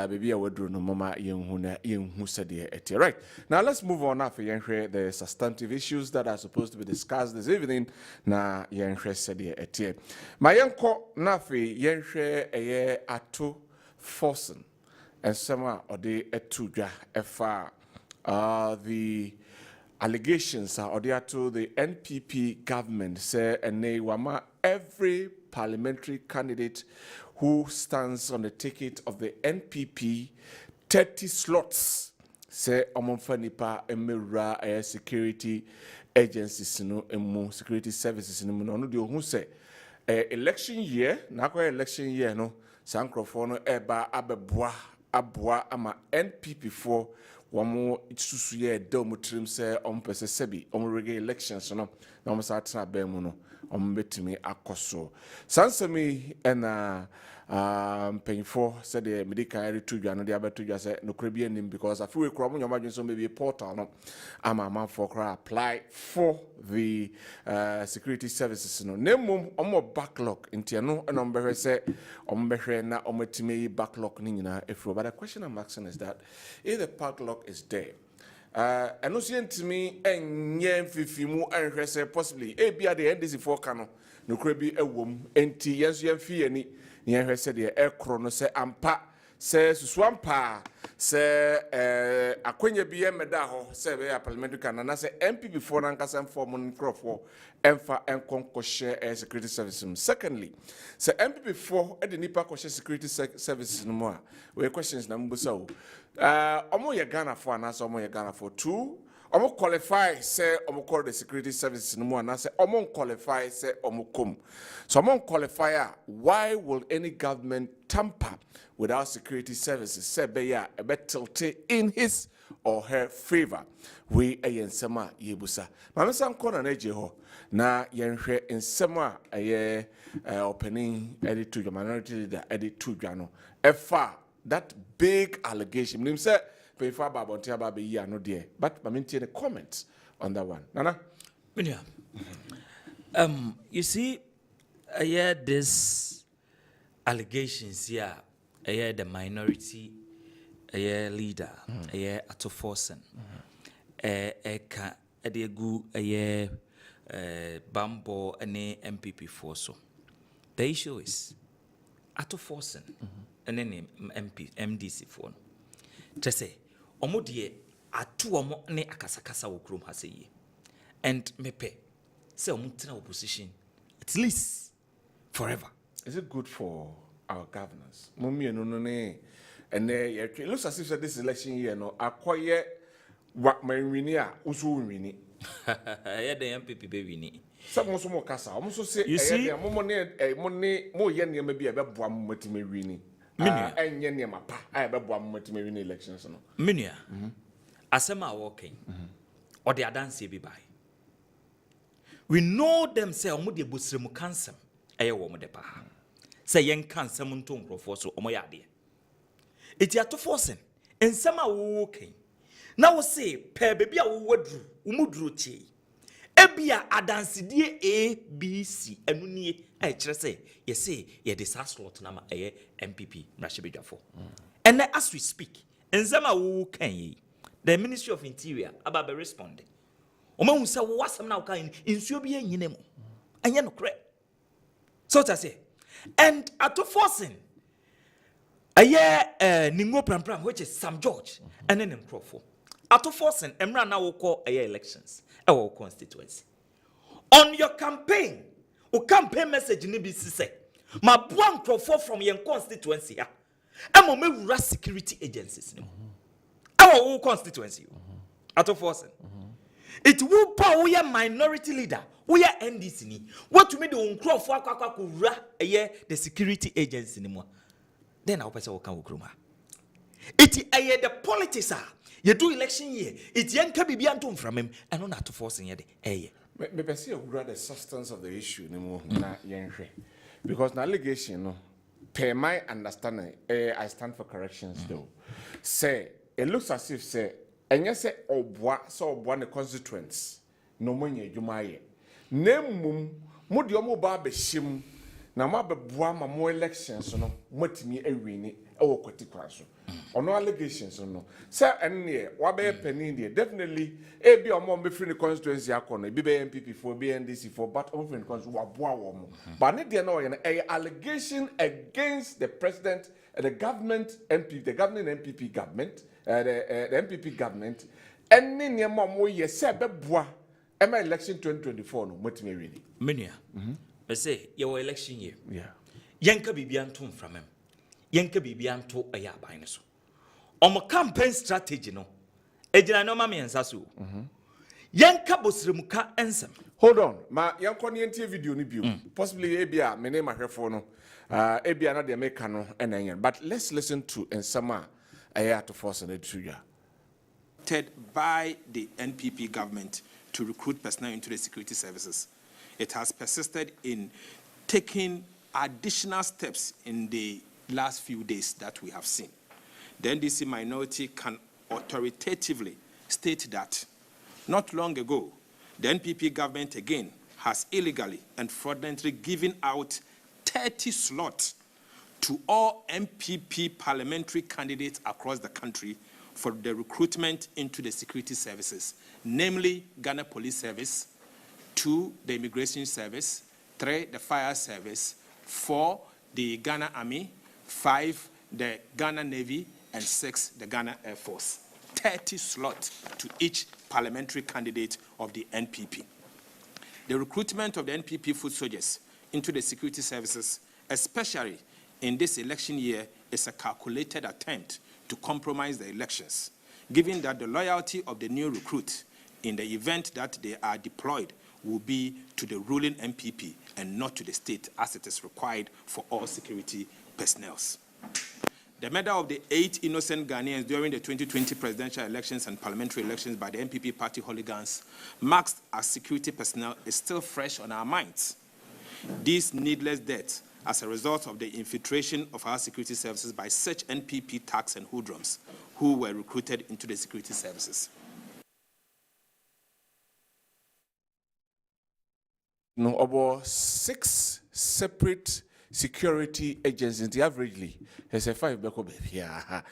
baby, I would do no mama young who said it. Right. Now let's move on now for the substantive issues that are supposed to be discussed this evening. Na yenhwe said it. My yanko nafi yenhwe eye ato forcing and some or the etudra efa the allegations are to the NPP government say and wama every parliamentary candidate who stands on the ticket of the NPP 30 slots say omonfa nipa emura security agencies no emu security services no no de ohun say election year na kwa election year no sankrofo no eba aboa ama NPP for wamo isusu ye dom trim say ompese sebi omrege elections no na omo sa tena ba mu no ombetimi akoso sansemi ena painful said the medical retudwa no de abatudwa say no krebia nim because afi we kro mo nyoma dwen so maybe portal no ama for cry apply for the security services no nemum omo backlog intia no na ombehwe say ombehwe na omatime backlog ni nyina efro. But the question I'm asking is that if the backlog is there and no see to me enye fifimu enhwe say possibly e bia the NDC for kano no krebi ewom enti yenso yemfi ani yenhwe say the ekro no say ampa say susuampa say akwenya bi emeda ho say be parliamentary can na say MPP for nankasa form crofo emfa enkonko share security services. Secondly, say MPP for e the nipa ko share security services no more we questions na mbusa o omo ye Ghana for na so omo ye Ghana for two omo qualify say omo call the security services no more na say omo qualify say omo come so omo qualifier. Why will any government tamper with our security services say be ya a bet tilted in his or her favor? We ayensema yebusa mama san kona na je ho na yenhwe ensema aye opening edit to your minority leader edit to no efa that big allegation him say pay for about about be year no there but I mean a comment on that one nana
you see I hear this allegations here I hear the minority I hear leader I hear Ato Forsen eka edegu I hear Bambo and MPP for so the issue is Ato Forsen and then MDC for just say omo de atu omo ne akasakasa wo krom ha say and mepe say omo tena opposition at least forever.
Is it good for our governance? Mummy no ne and it looks as if this election year no akoye what my winnie usu winnie
yeah the MPP be winnie
some more kasa almost say
you see
money more yen ye maybe a beboa matime winnie and yen ma pa I beboa matime winnie elections no
minia asema walking or the dance be by we know them say omo de bosremu cancer eye wo mo de pa say yen cancer mo nto nkrofo so omo ya de eti Ato Forsen ensema walking now we say per baby a wo wadru umudru chi
ebia adansidie ABC enunie e kire say ye say ye de sa slot na ma MPP mrashebedwafo and as we speak enzema wo kan yi the Ministry of Interior aba be responding omahu say wo wasem na wo kan insuo bi anyina mu anya no kre so to say and ato forcing ningo pram which is Sam George and then Crawford ato forcing emra na wo call elections our constituency on your campaign o campaign message ni bi say ma boa Crawford from your constituency ha emo mewura security agencies ni our constituency ato forcing it will power your minority leader we are NDC ni what to me the Crawford akwa wura the security agency ni mo then our person will come with it the politics are you do election year it yanka bibi antum from him and not to forcing ye
me perceive the substance of the issue na yenhwe because the allegation no per my understanding I stand for corrections though say it looks as if say enye say obwa the constituents no monye adwuma ye nemum mo de omo ba be him na ma beboa ma mo elections no matimi awini ewo kwatikwa so ono allegations no say enne wa be penny there definitely e bi omo be free the constituency akono bi be MPP for be NDC for but on free constituency wa boa wo mo but ne there no ye allegation against the president and the government MP the governing MPP government the MPP government enne ne mo ye say beboa ema election 2024 no matimi awini
menia I say your election year.
Yeah.
Yanka bibiantum from him. Yanka bibianto aya baineso. On my campaign strategy no. Ejina no mama yansasu. Yanka bosremuka ensem.
Hold on. Ma yanko ni enti video ni bio. Possibly ebia me name ahwefo no. Ebia na de make no enenyen. But let's listen to ensama aya to force and etuya.
By the NPP government to recruit personnel into the security services. It has persisted in taking additional steps in the last few days that we have seen. The NDC minority can authoritatively state that not long ago, the NPP government again has illegally and fraudulently given out 30 slots to all MPP parliamentary candidates across the country for the recruitment into the security services, namely Ghana Police Service, 2, the Immigration Service, 3, the Fire Service, 4, the Ghana Army, 5, the Ghana Navy, and 6, the Ghana Air Force. 30 slots to each parliamentary candidate of the NPP. The recruitment of the NPP foot soldiers into the security services, especially in this election year, is a calculated attempt to compromise the elections, given that the loyalty of the new recruit in the event that they are deployed will be to the ruling MPP and not to the state, as it is required for all security personnel. The murder of the 8 innocent Ghanaians during the 2020 presidential elections and parliamentary elections by the NPP party hooligans marks as security personnel is still fresh on our minds. These needless deaths as a result of the infiltration of our security services by such NPP thugs and hoodlums who were recruited into the security services.
No, about 6 separate security agencies, averagely, has a 5 beko baby. Yeah.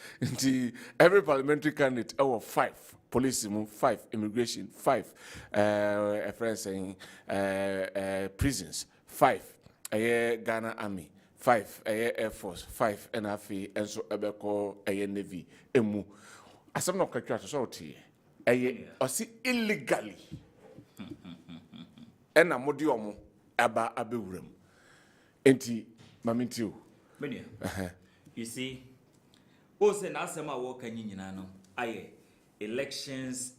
Every parliamentary candidate, 5. Police, 5. Immigration, 5. A friend saying prisons, 5. Ghana Army, 5. Air Force, 5. NFA, and so Ebeko, Navy, Emu. As I'm not quite sure, I see illegally. And I'm modiomo aba abewurem enti mamintiu
menia you see o say na asema wo kan nyina no aye elections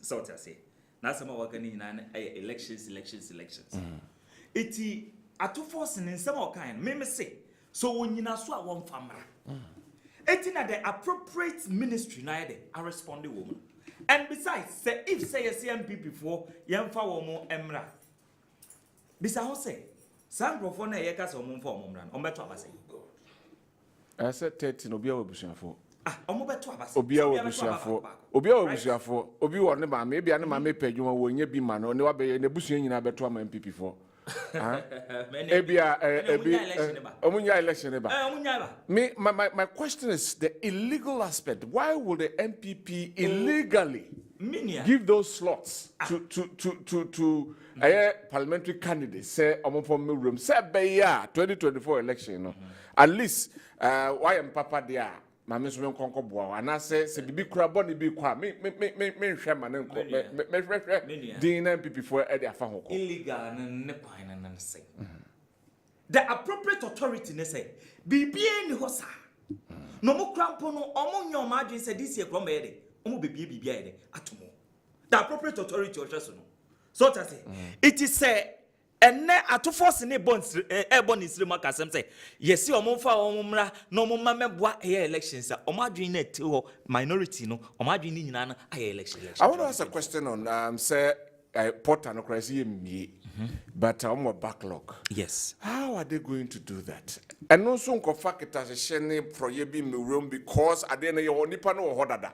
so what I say na asema wo kan nyina aye elections eti ato force ne nsema o kan me say so wonyina so a won famra eti na the appropriate ministry na ye dey respond woman. And besides, say if say CMP before, yamfa womo emra. Besides, say some profona yeka so mum for mumran. Ombeto abase.
I said 30 no be a bushing for. Obia obusuafo. Obia obusuafo. Obi wo ne maame, bia ne maame pa adwuma wo nya bi ma no ne wa be ne busu nyina beto ama MPP for. Omunya election ba. Me my question is the illegal aspect. Why will the MPP illegally give those slots to parliamentary candidates? Say from room. Say be 2024 election. No, at least why am Papa there? Mama so konko boa ana se bibi kura boni bi kwa me hwe ma ne nko me din na MPP for e dey afa ho ko
illegal ne kwan na say the appropriate authority ne say bibi ni ho sa no mo krampo no omo nyo ma adwen say this year krom e dey omo bibi e dey atomo the appropriate authority o hweso no so that say it is say enne atofos ne bonds bon isre maka sem say yesi omfa omumra no omma meboa elections omo adwen na ti ho minority no omo adwen ni nyina na election.
I want to ask a question on say Port and Ocracy but more backlog.
Yes.
How are they going to do that? And also nkofa kita shene proyebi me room because ade na ye onipa no hodada.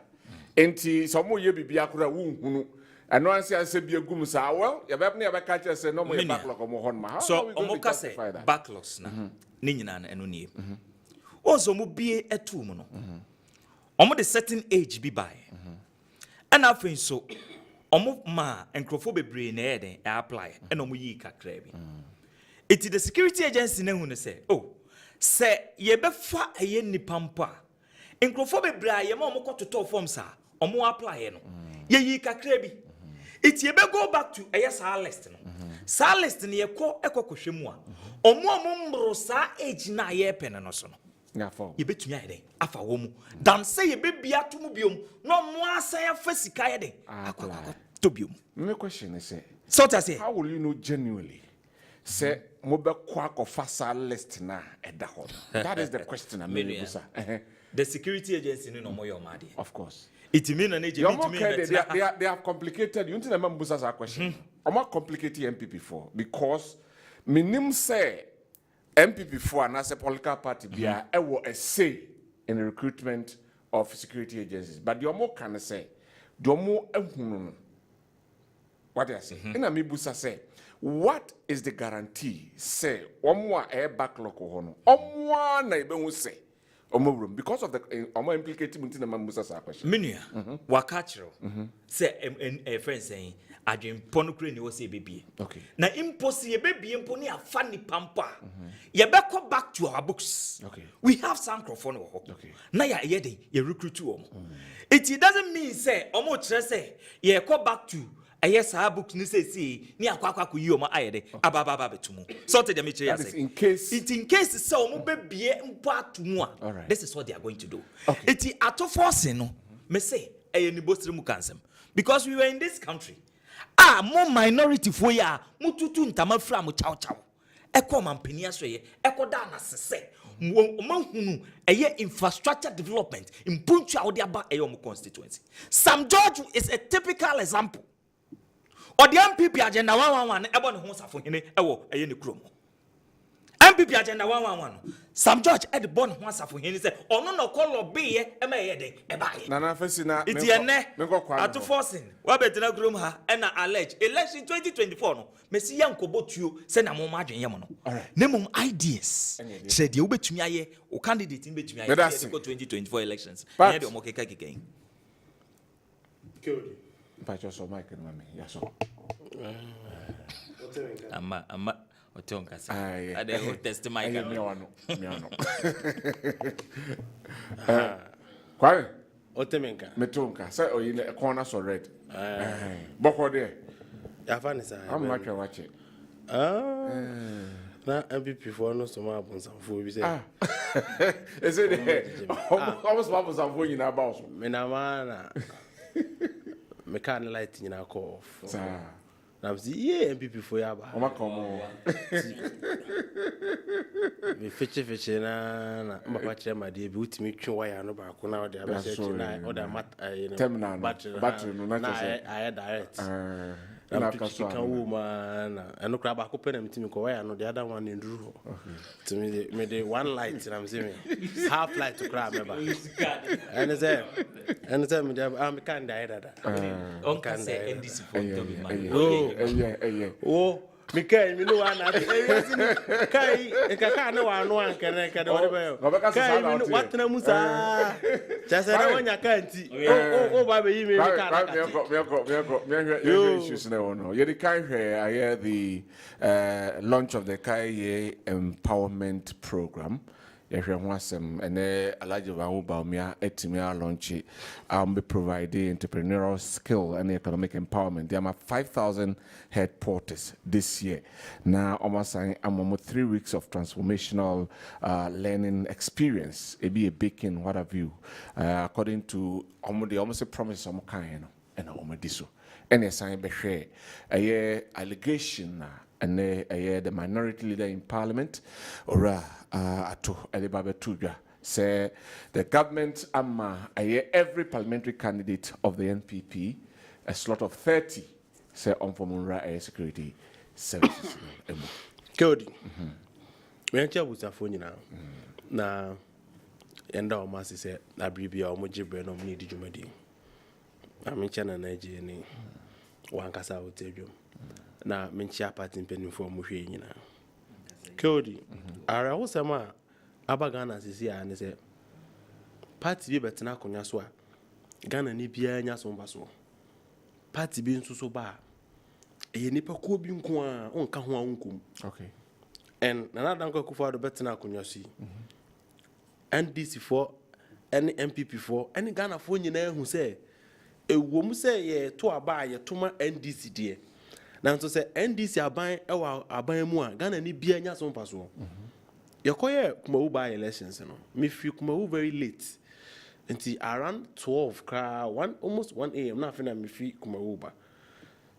Enti somo ye bibia kura wunhunu. And once I say be a gum say, well, you have never catch us no more backlog or more on.
So omoka say backlogs na ni nyina na eno nie. Also mo bie etu mu no. Omo the certain age be by. And afin so omo ma enkrofo bebre na e den apply and omo yi kakra bi. It is the security agency na hu ne say, oh, say ye be fa eye nipa mpo a. Enkrofo bebre ye ma omo kototo form sa, omo apply no. Ye yi kakra bi. It ye be go back to a list no. Sa list ni ekohwehwemu a. Omo mbro sa age na ye pen no so no.
Ya for.
Ye betumi ayede afa wo mu. Dan say ye be bia to mu biom. No mo asan afa sika ye de. Akwa to biom.
My question is
so to say
how will you know genuinely say mo be kwa kofa sa list na eda ho. That is the question I mean.
The security agency no mo your mad.
Of course.
It mean an agent
they have complicated. You know, remember Busa's question. I'm not complicated MPP for because minim say MPP for and as a political party be a say in the recruitment of security agencies. But the more can say, the more what I say. In a me Busa say, what is the guarantee? Say, one more air backlog or no, one neighbor say. Because of the implicated in the Mambusa question.
Minia, Wakachro, say a friend saying, I dream Ponocrane was a baby.
Okay.
Now, impossible baby and pony a funny pampa. You better go back to our books.
Okay.
We have some microphone.
Okay.
Now, you recruit to them. It doesn't mean, say, almost say, you go back to. Yes, I book ni say see ni akwa ku yi o ma ayede ababa betumu so te dem che say
in case
so mo be bie mpo atumu a this is what they are going to do.
Okay.
Iti atofose no me say ni bostri mu kansem because we were in this country mo minority fo ya mo tutu ntama fra mo chaw chaw ekọ mampani aso ye ekọ da na sese mahunu infrastructure development impuntu a wo de aba mo constituency. Sam George is a typical example. Or the MPP agenda 111 ebo ne ho safo hene ewo eye ne krom. MPP agenda 111 Sam George ed bon ho safo hene say ono no call lobby e ma ye de e ba ye.
Nana fesi na
it ye ne atu forcing wa betena krom ha e na allege election 2024 no mesi yankobotuo se na mo ma adwen ye mo no. Ne mum ideas say de obetumi aye o candidate in betumi aye for 2024 elections. Ne de o mo keka keken.
Kodi. Pacho Mike and Mammy, yes.
Ama otonka sa. Ade ho test mic.
Kwai.
Otemenka.
Metonka. Say o in the corner so red. Boko there.
Ya fani sa.
I'm not watching.
Na MPP for no so ma bon sanfo bi say.
Is it almost ma bon sanfo yin about.
Me na ma na. Me can light in a call. I'm saying, yeah, MPP for Yaba.
Oma komo.
Me fiche na mapachira my dear beauty me twa wire no ba ko na the message na other
terminal battery no na
I direct.
Na
kaso kan woman and no crab ba ko pe na mitimi ko wire no the other one in duru. To me the one light and I'm saying half light to crab member. And say me am kan direct that.
On can say NDC for to be man.
Oh, me kai me no one at kai kaka na wa no an kan kan de whatever. Kai me what na musa. Just say na wanya kanti. Oh ba be yi me ka na.
Me issues na ono. Ye the kai hwe aye the launch of the Kai empowerment program. Yehwe ho asem ene alaje ba ho ba omia etimi a launch be providing entrepreneurial skill and economic empowerment. There are 5,000 headquarters this year. Now almost I'm 3 weeks of transformational learning experience. It be a baking what have you. According to they almost promise some kind and diso. And yes, I be share a allegation and the minority leader in parliament or ato Elibabe Tuja say the government every parliamentary candidate of the NPP a slot of 30 say on for Munra security services.
Kodi. Me ntia busafo nyina na enda o masi say na bibia o mo gibre no me di dwumadi. Amincha na naje ni wankasa otedwom. Na menchia party mpenimfo mo hwe nyina. Kodi. Ara wo sama abagana sisi a ne se party bi betena akonya so a Ghana ni bia nya so mba so. Party bi nso so ba e nipa ko bi nko a onka ho a nkom.
Okay.
And another Dankwah Akufo-Addo betena akonya so. NDC for any MPP for any Ghana for nyina hu se ewo mu se ye to aba ye toma NDC de. Na nso se NDC aban ewa aban mu a Ghana ni bia nya so mpa so. Yakoye Kumawu by elections no. Me free Kumawu very late. Until around 12 almost 1 a.m. na fina me free Kumawu ba.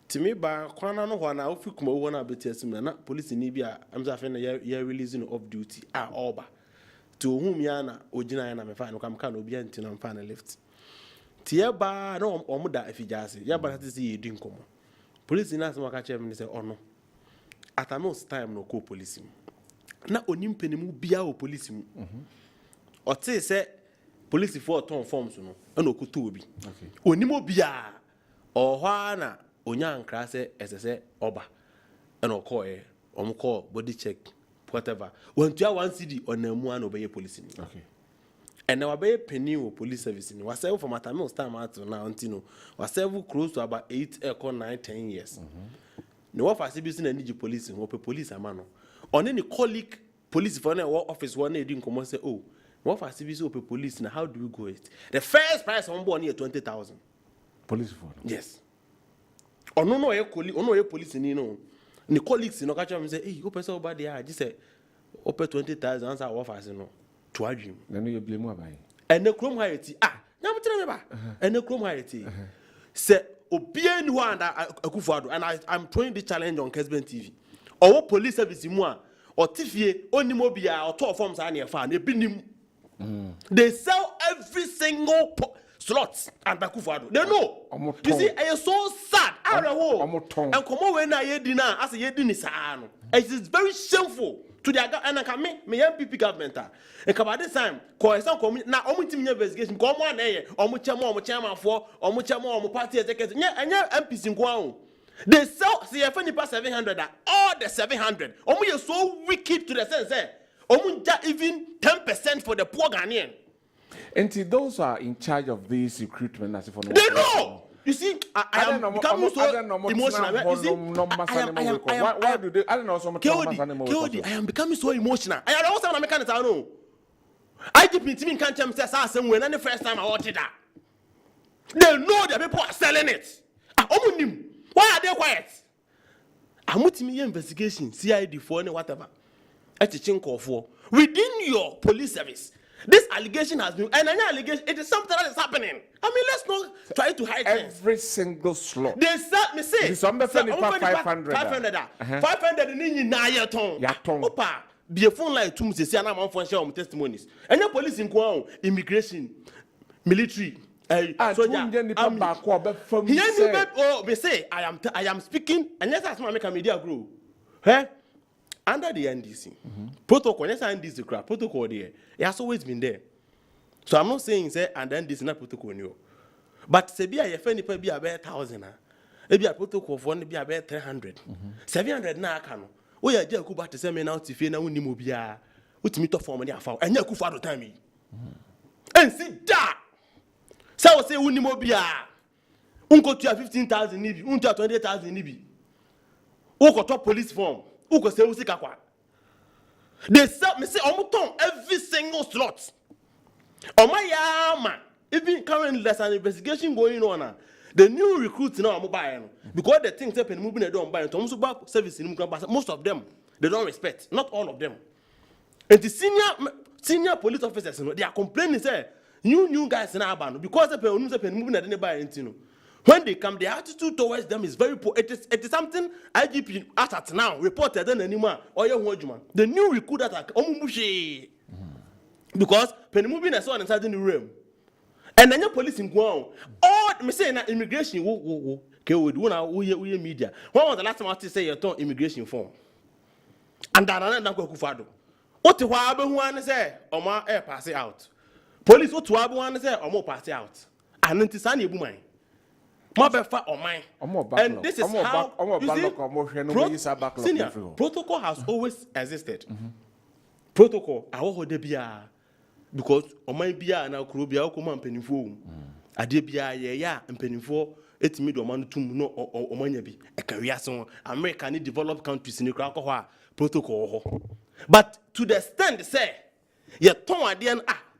Timi ba kwana no ho na ofi Kumawu na betesim na police ni bia am za fina ya releasing off duty oba. To whom ya na ogina ya na me fa no kam kan obi anti na mfa na left. Tie ba no omuda afijase. Ya ba tati si yedi nkomo. Police na asema ka chem ni say ono. At a most time no call police. Na onimpenimu bia o police mu. Ote say police for ton forms no na okuto obi.
Okay.
Onimo bia ohwa na onya nkra se esese oba. Na okoe omko body check whatever. Wantua 1 cd onamu an obeye police ni.
Okay.
And now obeye penny o police service ni. Was serve for matamil time out now until was serve close to about 8 9 10 years. No one facility na need police no police amano. On any colleague police for na office one dey come say oh what facility open police now how do we go it? The first price on board near 20,000.
Police for
Yes. Oh no police ni no. Ni colleagues no catch am say hey open so bad there just say open 20,000 answer offers no to adwim.
Then you blame abai.
And the chrome hayeti nyam tell me ba. And the chrome hayeti. Say obia ni one Akufo-Addo and I'm throwing the challenge on Kessben TV. Or police service mu a otifie onimo bia oto forms an e fa na ebinim. They sell every single slots and Akufo-Addo. They know. You see, I am so sad. And come on when I hear dinner as a yedini sa no. It is very shameful to the and I can me MPP government. And come at this time, cause some community na omu team investigation come on eh omu chairman for omu chairman omu party executive nya MPC nko. They sell CFN pass 700 all the 700. Omu is so wicked to the sense eh omu even 10% for the poor Ghanaian.
And those who are in charge of this recruitment, as if
they know. You see, I am becoming so emotional. You see, why do they? I don't know so much. I am becoming so emotional. I don't know what I'm making. I know. I keep meeting can't tell me say when the first time I watched that. They know that people are selling it. Why are they quiet? I'm with me investigation, CID for any whatever. For within your police service. This allegation has been, and any allegation, it is something that is happening. I mean, let's not try to hide things.
Every single slot.
They said, me say,
it's on the 500.
500 in Naya ton. Opa, be a phone like two months, and I'm on for share testimonies. And the police in Kwao, immigration, military.
Soldier,
we say I am speaking, and let's ask my make a media grow. Hey? Under the NDC protocol, let's NDC crap protocol there. It has always been there. So I'm not saying say and then this is not protocol new. But say be a friend be about 1,000. Maybe a protocol for be about 300. 700 na can. We are just go back to say me now to feel na we need mobia. What me to form money after. And you go for the time. And see that. So say we need mobia. Unko to 15,000 nibi, unto 20,000 nibi. Unko to police form. They sell me say every single slot. Oh my man, even currently there's an investigation going on. The new recruits now are mobile because the things happen moving they don't buy service in most of them they don't respect. Not all of them. And the senior police officers, they are complaining say new guys in Abano because they moving they didn't buy anything. When they come, the attitude towards them is very poor. It is something IGP at now reported than anymore. Or the new recruit attack. Because when moving as well inside the room, and then your police in Guam. All me say na immigration. Okay, we do now. We media. When was the last time I say you turn immigration form? And then another go kufado. What the wabe who want to say? Oma air pass it out. Police what wabe want to say? Omo pass it out. And then tisani bumai. And this is how senior protocol has always existed. Protocol, I will because on my beer and our crew be our command penny phone. I did be a and penny for 8 million to no or money be a career song. American developed countries in the Krakow protocol. But to the extent say, yet Tom idea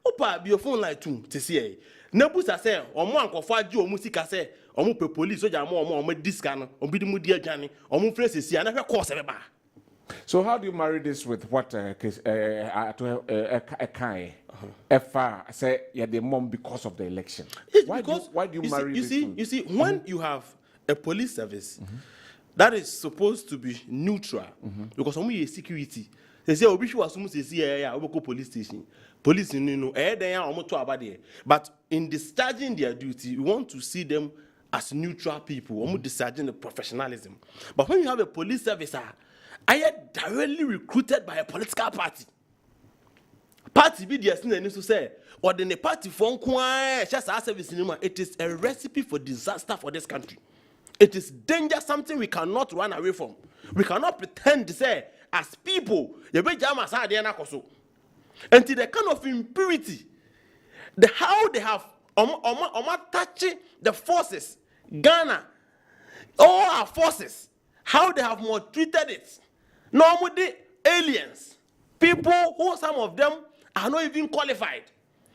opa be your phone like two to see. Nebusa say, or monk of 5 Joe Musica say. Omu pe police soja mo discan obi di mu di adwane omu fresh si ana hwe course eba.
So how do you marry this with what kai efa say yeah the mom because of the election? Why do you marry this?
You see when you have a police service that is supposed to be neutral because omu ye security. They say obi shu assume say yeah we go police station. Police no then omu to aba there. But in discharging their duty, we want to see them as neutral people, almost discharging the professionalism. But when you have a police service, I am directly recruited by a political party. Party be the thing to say, or then the party from just our service cinema. It is a recipe for disaster for this country. It is danger, something we cannot run away from. We cannot pretend to say, as people, you be jamas are there now also. Until the kind of impurity, how they have touching the forces. Ghana, all our forces, how they have maltreated it. Normally, aliens, people who some of them are not even qualified.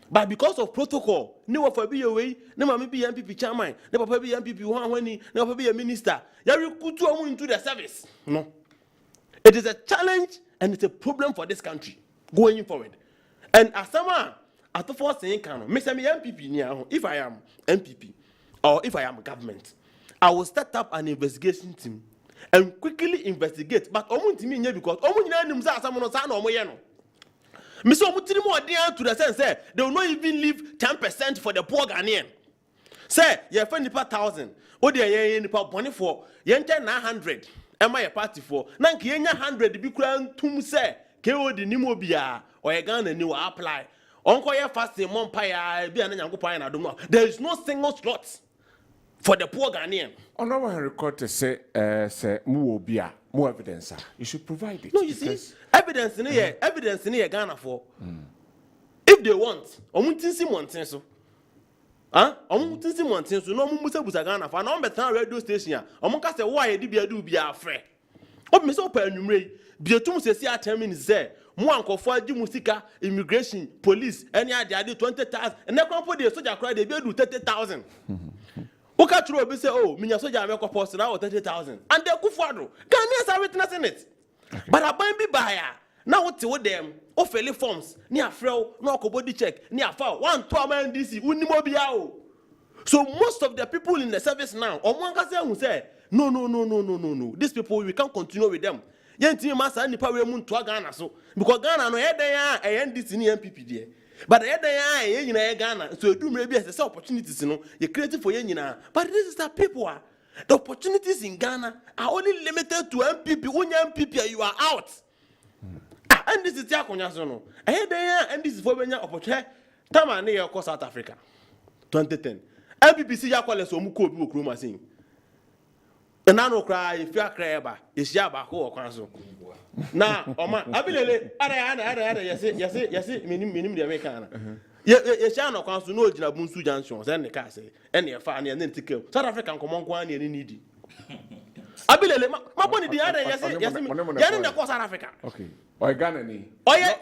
But because of protocol, no for be away, no maybe MPP chairman, no be MPP one, no be a minister. You could into the service. No. It is a challenge and it's a problem for this country going forward. And as someone at the first saying, Mr. MPP now, if I am MPP, or if I am government, I will start up an investigation team and quickly investigate. But because Mr. Mutimo to the sense they will not even leave 10% for the poor Ghanaian. Say, you have 1,000. What do you have for? You have 900. Am I a party for? Nanki 100 be crowned to say, KO the Nimobia or a gun and you apply. Uncle, you fast in Mompire, be an Yango Pine. I don't know. There is no single slot for the poor Ghanaian.
On our record to say, more evidence. You should provide it.
No, you see, evidence in here, Ghana for. If they want, Omuntinsi Montenso. Omuntinsi Montenso, no Musa Busagana for no better radio station. Omunka say, why did you be afraid? Oh, Miss Open, you may be a 2 say, 10 minutes there. Mwanko for Musika, immigration, police, any idea 20,000, and never put the soldier cry, they do 30,000. Who can't throw a say, oh, Minya soldier make a post now 30,000. And they're Kufado. Ghanaians are witnessing it. But I buy me buyer. Now what to them? O fill forms, ni afrel, no body check, ni afa 1 2 man DC, unimobiao. So most of the people in the service now, who say, no. These people we can't continue with them. Yenti masa ni pa we mu to Ghana so because Ghana no head there NDC ni MPP there. But head there nyina Ghana so do maybe as opportunities no you create for nyina. But this is the people the opportunities in Ghana are only limited to MPP. When you MPP you are out. And this is Tiakonya so no. Head there and this is for when opportunity. Tama na ye South Africa 2010. MPP ya kwale so mu ko bi okro masin. Na no cry if you cry ba you share ba ko okwan so na oma abilele ara yes minim de make na ye share no kwan so no ogina bunsu junction say ne ka say ene e fa ne ne ntike South African common kwan ne ni need abilele ma boni di ara yes ya ne ko South Africa
okay or Ghana ni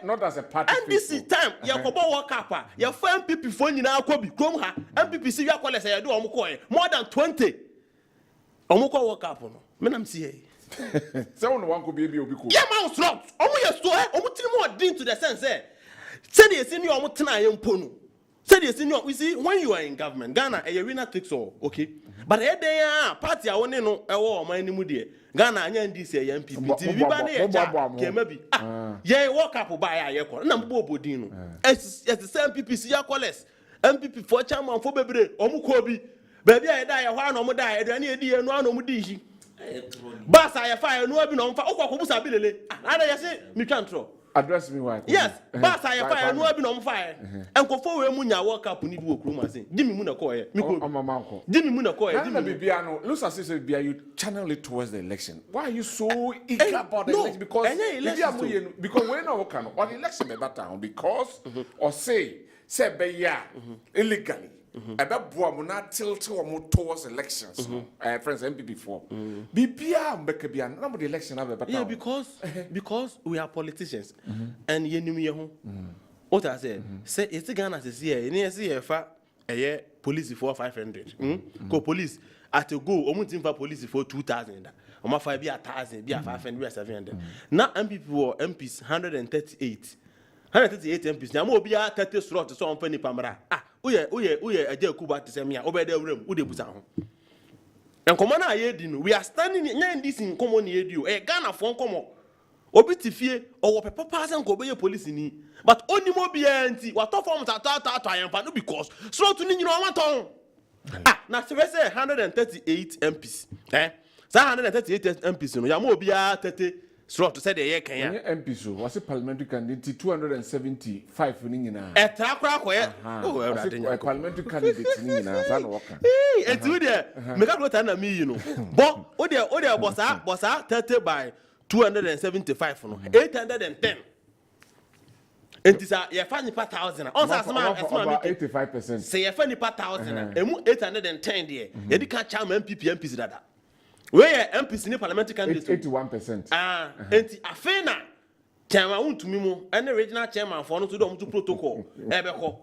not as a party
and this time ye ko bo work up ye fa MPP fo nyina akobi krom ha MPP si ya kwale say ye do omo ko more than 20 Omukwa work up no. Menam see here.
Someone one could be obi ko.
Yeah, man, slot. Omu ye so omu tiri more din to the sense Say the senior omu tena ye mpono. Say the senior we see when you are in government, Ghana a winner takes all, okay? But here they are party a one no e wo oman ni mu de. Ghana anya ndi say MPP. Ti bi ba na ye cha ke maybe. Ye work up ba ya ye ko. Na mbo obodin no. Yes the same MPP see ya collect. MPP for chairman for bebre omu ko bi. Baby, I die, I no more die, I need a no more dish. Bass, I fire, no, I've been on fire. Oh, who's a billy? I say, me can't throw.
Address me, why?
Yes, Bass, I fire, no, I've been on fire. And go forward, Munya walk up, need work room, I say, Jimmy Munakoy,
Mamma,
Jimmy Munakoy,
Jimmy Biano, looks as if you channel it towards the election. Why are you so eager about the election? Because we're not working on the election at that time, because, or say, illegally. About Boamuna tilt or towards elections, friends MPP for. Bibia Mbekabian, nobody election have a
yeah, because we are politicians and you knew what I said. Say it's a Ghana says here, in here, a year police for 500. Go police at a go, almost for police for 2,000. Or my 5 be 1,000, be 500, be 700. Now MPP or MPs 138. 138 MPs. Now more be 30 slots so on penny pamara. Uye aje kuba tisemia obede urem ude busa ho. Enkomo na ayedi we are standing in this in common yedu Ghana for nkomo obi tifie owo pepa pasen ko obeye police ni but oni mo bia nti wa to form ta ayempa no because slot ni nyina o waton na se 138 MPs so 138 MPs no ya mo bia 30 slot said the year Kenya
MP so was a parliamentary candidate 275 ni nyina
etra ko ye
a parliamentary candidate ni nyina sa no waka
etu de me ka blota na me yi no but o de bossa 30 by 275 no 810 enti sa ye fa nipa 1000 on sa asma
85%
say ye fa nipa 1000 emu 810 de ye di ka chairman MPs dada where MPs in parliamentary candidate
81%.
Enti afena chairman untumi mu and regional chairman for no to do protocol ebeko.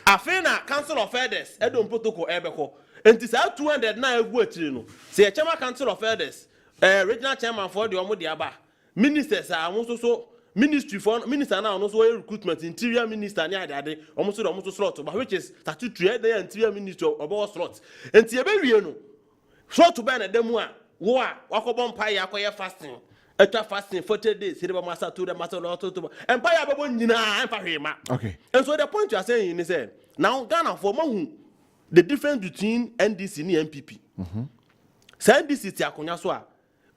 Afena council of elders edom protocol ebeko. Enti sa 200 na egu atire no. Say chairman council of elders regional chairman for the omo de aba. Ministers are so ministry for minister now no so recruitment interior minister ni ade omo so slot which is statutory the interior ministry about slot. Enti ebe wie no. Slot to be na demu a wo a wakobon pa ya akoye fasting etwa fasting 40 days here masa to the master lot to empire bebo nyina emfa hwema
okay
and so the point you are saying is say now Ghana for mahu the difference between NDC and MPP say NDC ti akonya so a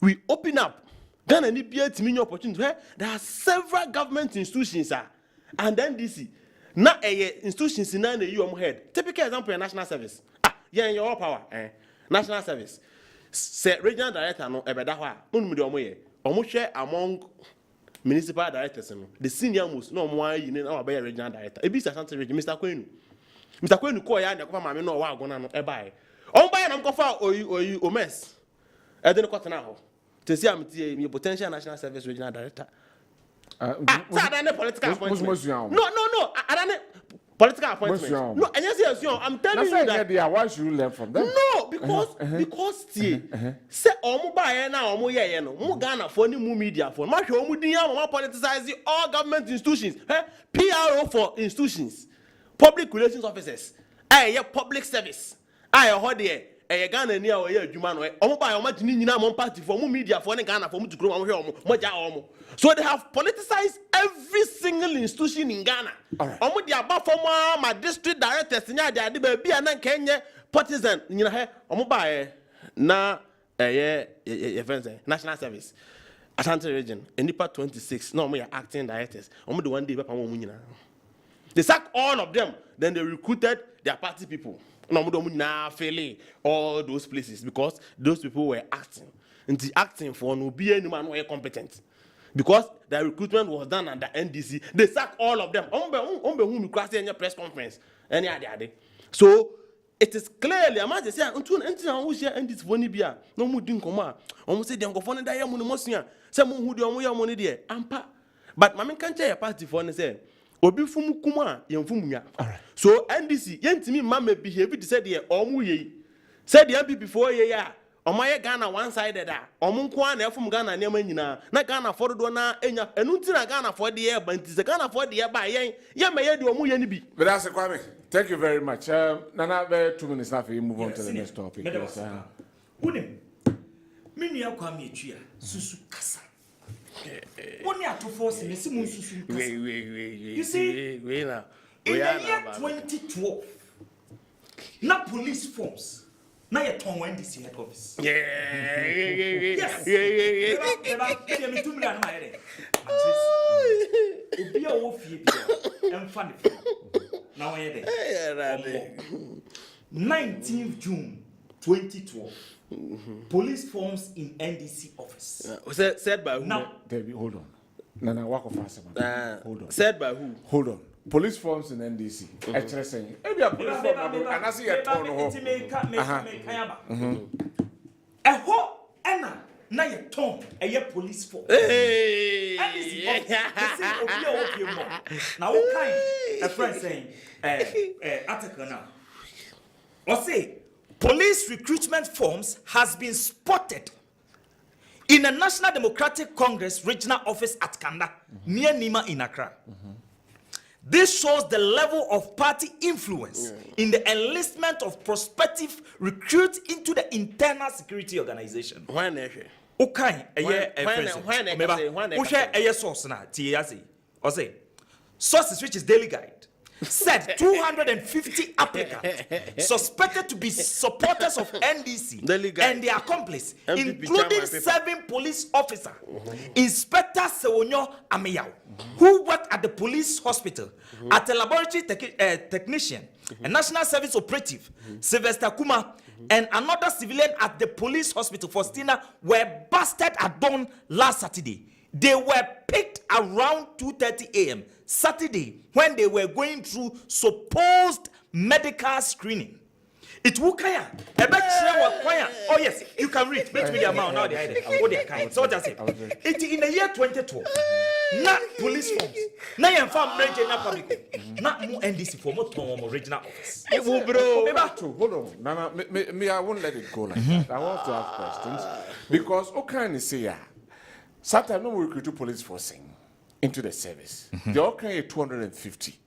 we open up Ghana ni bia timi new opportunity where there are several government institutions and NDC na institutions na na you head typical example national service your power national service say regional director no ebeda ho a onum de omoye omohwe among municipal directors no the senior most no omo ayi ne na wa be regional director ebi sa Ashanti region Mr. Kwenu ko ya na ko ma me no wa agona no e bai on bai na mko fa oyi omes e de no kwatena ho tesi am tie mi potential national service regional director adane political appointment no adane political appointments. No, and yes, I'm telling you that.
Why should you learn from them?
No, because say omo ba na omo ye no, mo Ghana for ni mu media for. Ma hwe omo din ya mo politicize all government institutions. PRO for institutions, public relations officers. Public service. Ho there. Ghana ni a ye adwuma no. Omo ba omo tini nyina mo party for mo media for ni Ghana for mo to grow omo hwe omo. Mo ja omo. So they have politicized every single institution in Ghana. Omo dia ba for my district directors nya dia de ba bia na kenye partisan nyina he omo ba na national service Ashanti region enipa 26 no omo ya acting directors omo the one day papa mo nyina. They sacked all of them, then they recruited their party people. No omo do na fail all those places because those people were acting. And the acting for no be any man were competent. Because the recruitment was done under NDC, they sacked all of them. Whom you cross in your press conference. Any idea? So it is clearly a man say until NDC for Nibia, no more doing coma. Almost say the uncle for the diamond mosia. Some who do your money there. Ampa. But Mamma can't tell a party for and say, Obi fumu kuma, young fumuya. So NDC, yen to me, mamma behave to say the Omuye. Said the MP before ye. Omaya Ghana one-sided Omunkwa na from Ghana near Manina, na Ghana for the na enya, and until Ghana for the air, but it's a Ghana for the air by yen may do Muyanibi.
But that's a Kwame. Thank you very much. Nana, 2 minutes after you move on to the next topic.
Unim, Minia Kwame Chia, Susu Kasa. Only to force in Simon Susu. You see, in the year 2012, not police force. Now you turn when this head office. Yes. Me too many my head. Be a wolf and funny. Now I there. 19th June 2012. Police forms in NDC office.
Said by who?
Now, David, hold on. Nana, walk of us. Hold on.
Said by who?
Hold on. Police forms in NDC. Actually saying, maybe a police form, and I see a tone of
a ho Anna, now you tone a police force. Now, what kind? A friend saying, article now. Or say, police recruitment forms has been spotted in the National Democratic Congress regional office at Kanda, near Nima in Accra. This shows the level of party influence in the enlistment of prospective recruits into the internal security organization. Okay, sources which is Daily Guide said 250 applicants suspected to be supporters of NDC and their accomplice, including 7 police officers. Inspector Sewonyo Ameyao, who worked at the police hospital, at a laboratory technician, a national service operative, Sylvester Kuma, and another civilian at the police hospital, Faustina, were busted at dawn last Saturday. They were picked around 2:30 a.m. Saturday when they were going through supposed medical screening. It wukaya. Oh yes, you can read. Between the amount now they kind. So just say it in the year 2012. Not police forms. Now you inform regional public. Not more NDC for more regional office.
Hold on. Nana, me, I won't let it go like that. I want to ask questions because okay, say sometimes no we recruit police forcing into the service. They all can 250.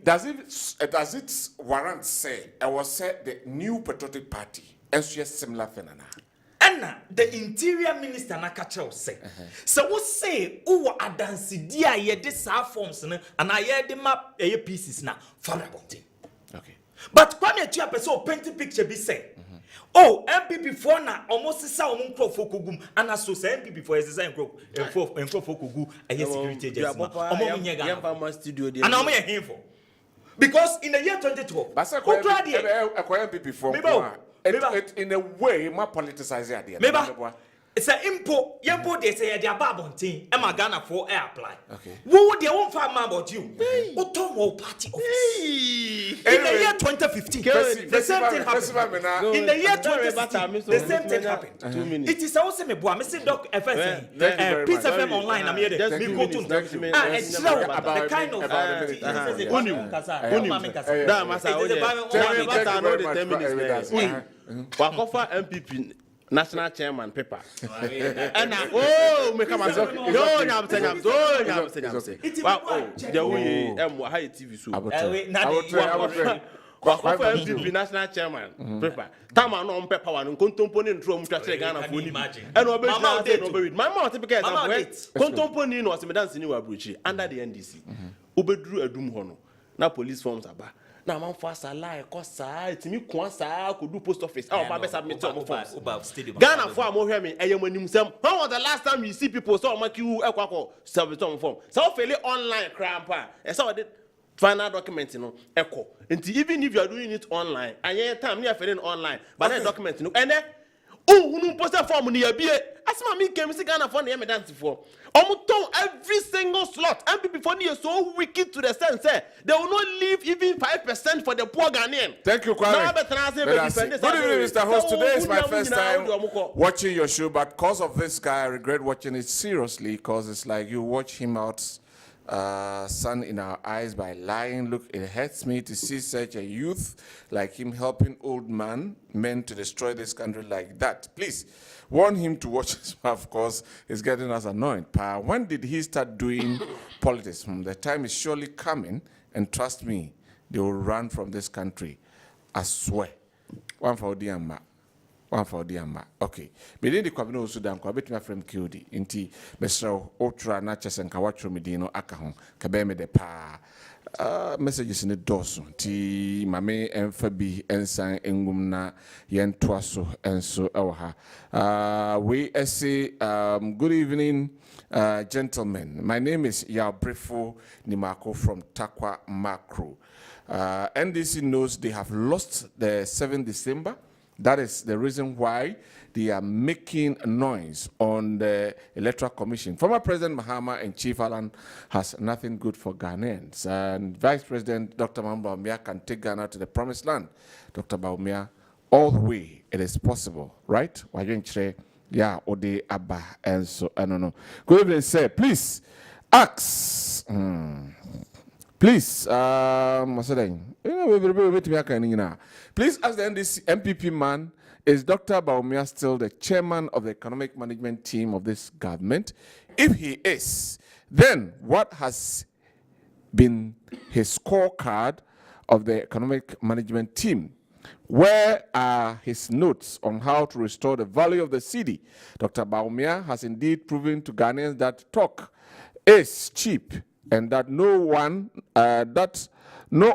Does it warrant say I was said the new patriotic party and she has similar phenomena?
And the interior minister Nakacho say. So we say who are dancing dear ye this forms and I hear the map pieces now for about it.
Okay.
But when you have a so painting picture be say. Oh, MPP for na almost sa omunkro fokugum and aso say MPP for exercise enkro fokugu aye security agency omo nyega
studio
and omo ye hinfo because in the year 2012
MPP for in a way more politicized idea
It's an import. Yampo, they say they're babonting. Emma Ghana for apply.
Okay.
What would they won't find about you? Otomo party office. In the year 2015, the same thing happened. In the year 2016, the same thing happened. It is also me, boy. Mr. Doc FSN, Peace FM online. I'm here. Me go to it's the kind of
Wakofa MPP national chairman paper. And oh, me come and talk. No, I'm saying. Wow, the way high TV so. Wakofa MPP national chairman paper. Tama no on paper one kontomponi ntro mu twase Ghana for ni. And we be say no be read. My mouth typical example. Kontomponi no se me dance ni wa brochi under the NDC. Obeduru adum ho no. Na police forms aba. Na man for sala e kosa etimi kwa sa ko do post office e ba be submit on forms Ghana for am hwe me eyem animsem. When was the last time you see people so make you e kwakọ submit on form so fairly online crampa e so the final document no echo nti even if you are doing it online and your time near feeling online but that document no and unu post form ni abie asma me came see Ghana for na me dance for every single slot. MPP for is so wicked to the sense they will not leave even 5% for the poor Ghanaian.
Thank you, Kwame. Good evening, Mr. Host. Today is my first time watching your show, but because of this guy, I regret watching it seriously because it's like you watch him out, sun in our eyes by lying. Look, it hurts me to see such a youth like him helping old men to destroy this country like that. Please. Warn him to watch his mouth because it's getting us annoyed. When did he start doing politics? The time is surely coming, and trust me, they will run from this country. I swear. One for Diamba. Okay. Within the Kwabena Owusu Dankwah, I bet my friend Kyodi. Inti, Mr. Otra, Natchez, and Kawatro Medino, Akahon, Kabeme de Pa. Messages in the dozen. Ti mame emfabi ensan engumna yen twaso enso ewaha. We say good evening, gentlemen. My name is Yabrefo Nimako from Takwa Macro. NDC knows they have lost the 7th December. That is the reason why they are making noise on the Electoral Commission. Former President Mahama and Chief Alan has nothing good for Ghanaians. And Vice President Dr. Bawumia can take Ghana to the promised land. Dr. Bawumia, all the way it is possible, right? Adwenkyere, yeah, Ode Abba, and so I don't know. Good evening, sir. Please ask. Please, please ask the NDC MPP man, is Dr. Bawumia still the chairman of the economic management team of this government? If he is, then what has been his scorecard of the economic management team? Where are his notes on how to restore the value of the cedi? Dr. Bawumia has indeed proven to Ghanaians that talk is cheap and that no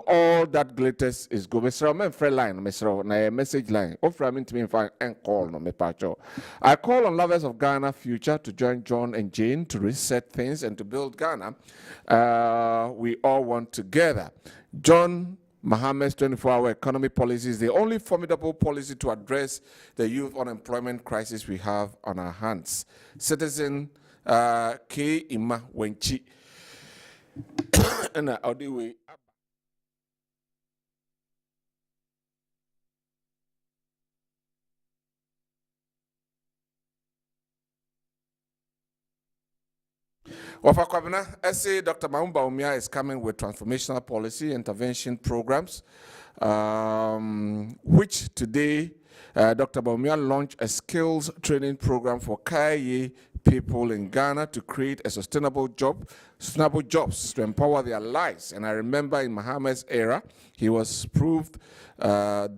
all that glitters is good. Mr. Men friend line, Mr. Na message line. Offer me to me and call no me pacho. I call on lovers of Ghana future to join John and Jane to reset things and to build Ghana. We all want together. John Mahama's 24-hour economy policy is the only formidable policy to address the youth unemployment crisis we have on our hands. Citizen K. Ima Wenchi. And how do we? Wafa Kwabena, I say Dr. Bawumia is coming with transformational policy intervention programs, which today Dr. Bawumia launched a skills training program for Kaye people in Ghana to create a sustainable jobs to empower their lives. And I remember in Mahama's era, he was proved to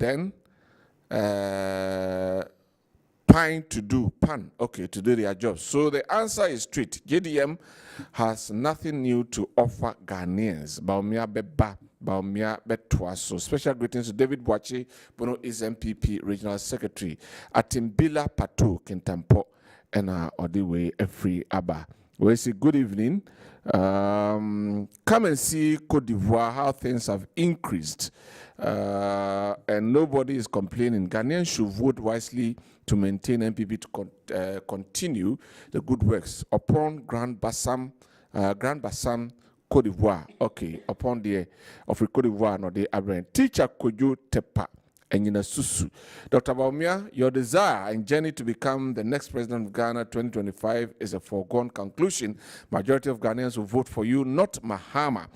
do their jobs. So the answer is straight. JDM has nothing new to offer Ghanaians. Bawumia beba, Bawumia betwaso. Special greetings to David Bwachi, Bono is MPP Regional Secretary. Atimbila Patu, Kintampo, and Odiwe Efri Abba. We say good evening. Come and see Cote d'Ivoire, how things have increased. And nobody is complaining. Ghanaians should vote wisely to maintain MPP to continue the good works upon Grand Bassam, Cote d'Ivoire. Okay, upon the of Cote d'Ivoire, no the Abraham. Teacher Kojo Tepa. And Susu. Dr. Baumia, your desire and journey to become the next president of Ghana 2025 is a foregone conclusion. Majority of Ghanaians will vote for you, not Mahama,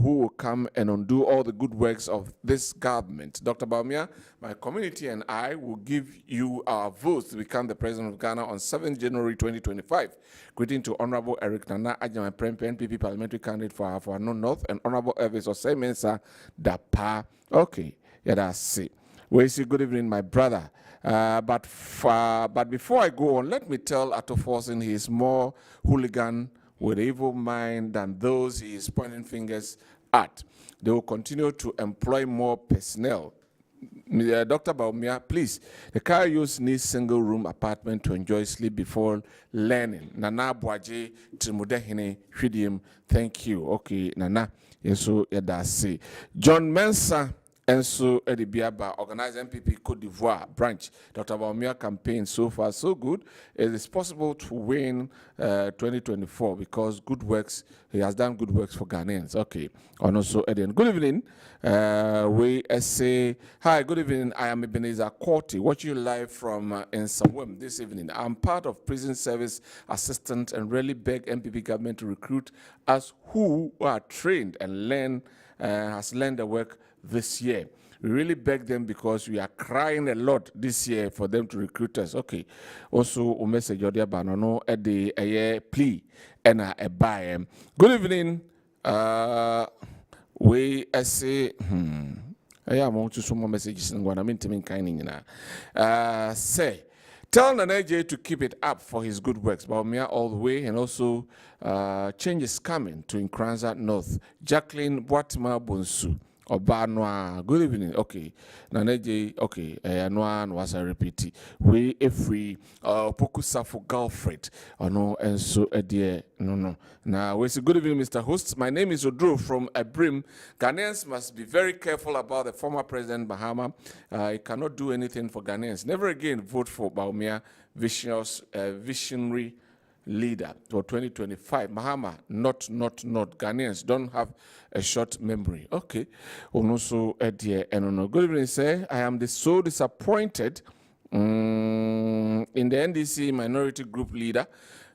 who will come and undo all the good works of this government. Dr. Baumia, my community and I will give you our votes to become the president of Ghana on 7 January 2025. Greeting to Honorable Eric Nana Ajama Prempe, NPP parliamentary candidate for Afano North, and Honorable Elvis Osemensa Dapa. Okay, yeah, that's it. We say good evening, my brother. But before I go on, let me tell Ato Forsen he is more hooligan with evil mind than those he is pointing fingers at. They will continue to employ more personnel. Dr. Baumia, please, the Karius needs single-room apartment to enjoy sleep before learning. Nana Boaje, Trimudehine, Fidium, thank you. Okay, Nana, yes, so that's John Mensa. And so, Eddie Biaba, organized MPP Cote d'Ivoire branch. Dr. Baumia campaign so far so good. It is possible to win 2024 because good works, he has done good works for Ghanaians. Okay. And also, Eddie, good evening. We say, hi, good evening. I am Ebenezer Korti, watching you live from in Samwem this evening. I'm part of prison service assistant and really beg MPP government to recruit us who are trained and has learned the work this year. We really beg them because we are crying a lot this year for them to recruit us. Okay. Also, a message audio banano at the plea and a buy. Good evening. We say I am to some more messages and what I mean to mean kind say tell Nanaje to keep it up for his good works. Baumia all the way, and also change is coming to Nkranza North. Jacqueline Boatima Bonsu. Obanwa, good evening. Okay, Nanaje. Okay, Anwan was a repeat. We free Pokusa for Galfred. Oh no, and so dear. No. Now we say good evening, Mr. Host. My name is Odro from Abrim. Ghanaians must be very careful about the former president Mahama. He cannot do anything for Ghanaians. Never again vote for Baumia, visionary leader for 2025. Mahama, not. Ghanaians don't have a short memory. Okay. Also, dear, and good evening, sir. I am so disappointed in the NDC minority group leader,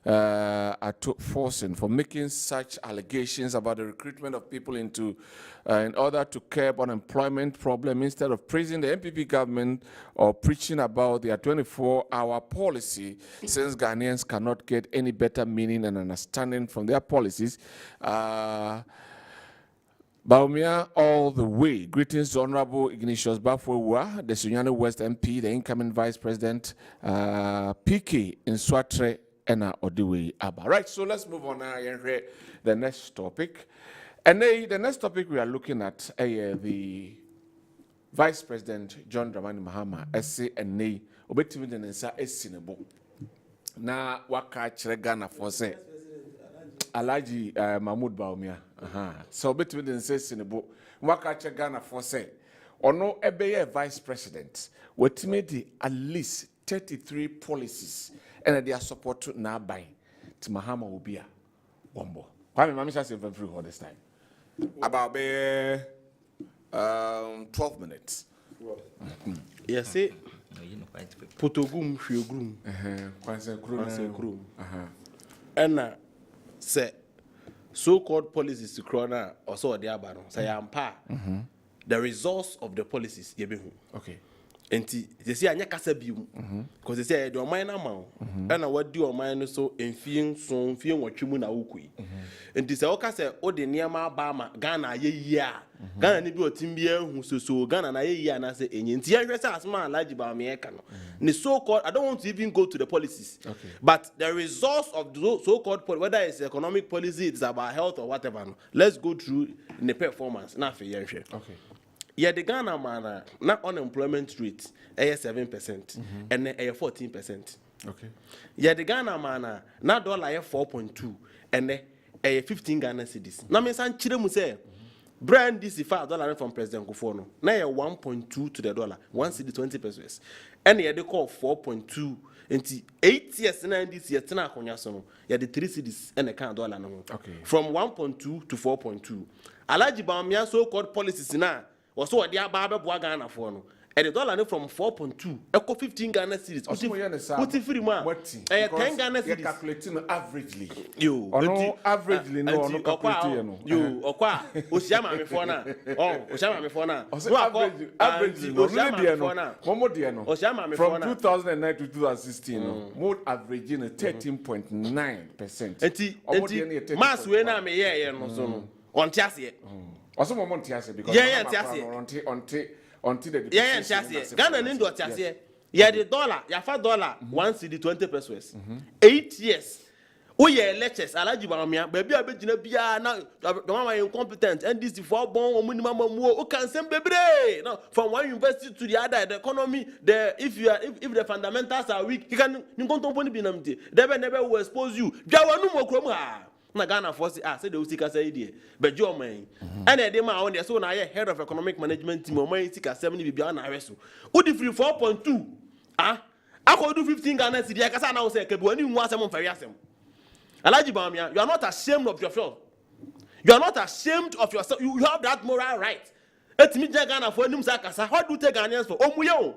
Ato Forsen, for making such allegations about the recruitment of people into in order to curb unemployment problem instead of praising the MPP government or preaching about their 24-hour policy, since Ghanaians cannot get any better meaning and understanding from their policies. Baumia all the way. Greetings to Honorable Ignatius Bafwewa, the Sunyani West MP, the incoming Vice President, PK in Swatre, Ena Odiwe Abba. Right, so let's move on now and read the next topic. And the next topic we are looking at the Vice President John Dramani Mahama, SC and Nay, Obetimi the Nensa Esinebo. Na waka Ghana for say Alaji Mahmoud Baumia. So Obetimi the Nensa Esinebo. Waka Ghana for say Ono Ebeye Vice President, Wetimedi at least 33 policies. And they are supported now by Mahama Obia Wombo. Kwame Mamisha say for free all this time. About 12 minutes.
Yes, see. Putogum Fiogrum. Krum. And say so-called policies to Corona or so the Abano. Say I'm the results of the policies. Okay. And they say I kasa bium because they say do mind now and what do mind so in feeling so feeling what you na ukui and this all say o de niama bama Ghana ye Ghana ni bi o timbia hu so Ghana na ye na say enyi nti ya say asma alaji ba me eka no the so called I don't want to even go to the policies, but the results of the so called whether it's economic policy, it's about health or whatever, let's go through in the performance na fe yen hwe. Okay. Yeah, the Ghana man, not unemployment rate, 7%, and 14%.
Okay.
Yeah, the Ghana man na dollar 4.2 and 15 Ghana cedis. Na me san chire mu say brand this $5 from President Kufuor no. Na 1.2 to the dollar. 1 cedi 20 pesos. And they call 4.2 into 8 years na this year tena akonya so no. Yeah, the 3 cedis and $1 dollar no.
Okay.
From 1.2 to 4.2. Alaji Bawumia so-called policies na was so dia ba be boa Ghana for no. And the dollar from 4.2, echo 15 Ghana cedis. What's it free man? 10 Ghana cedis.
Calculating averagely.
You.
No, averagely no. No calculating.
You. Okwa. Oshama me for na. Oh, Oshama me for na.
Averagely.
Oshama me for
from 2009 to 2016, more averaging 13.9%.
Enti mass we na me ye no so no. On tiase.
Also mo tiase because until the
depreciation. Ghana nindo tiase. Yeah, the dollar, ya fa dollar 1 cedi 20 pesos. 8 years. Oh yeah, lectures. Alaji Bawumia, baby abegina bia na the one incompetent and this for bon minimum o can same bebre. No, from one university to the other, the economy, if the fundamentals are weak, you can nkontompo bi namte. Never will expose you. Jawanu mo krom ha. Na Ghana force say they usika say there. But your man. And they ma on there so na head of economic management team o man sika 70 bibia na aweso. Who the free 4.2? I could do 15 Ghana cedi. I can now say kebu ani nwa asem mfari asem. Alaji Bawumia, you are not ashamed of yourself. You are not ashamed of yourself. You have that moral right. Etimi Ghana for nim sa kasa. How do you take Ghanaians for? Omuye.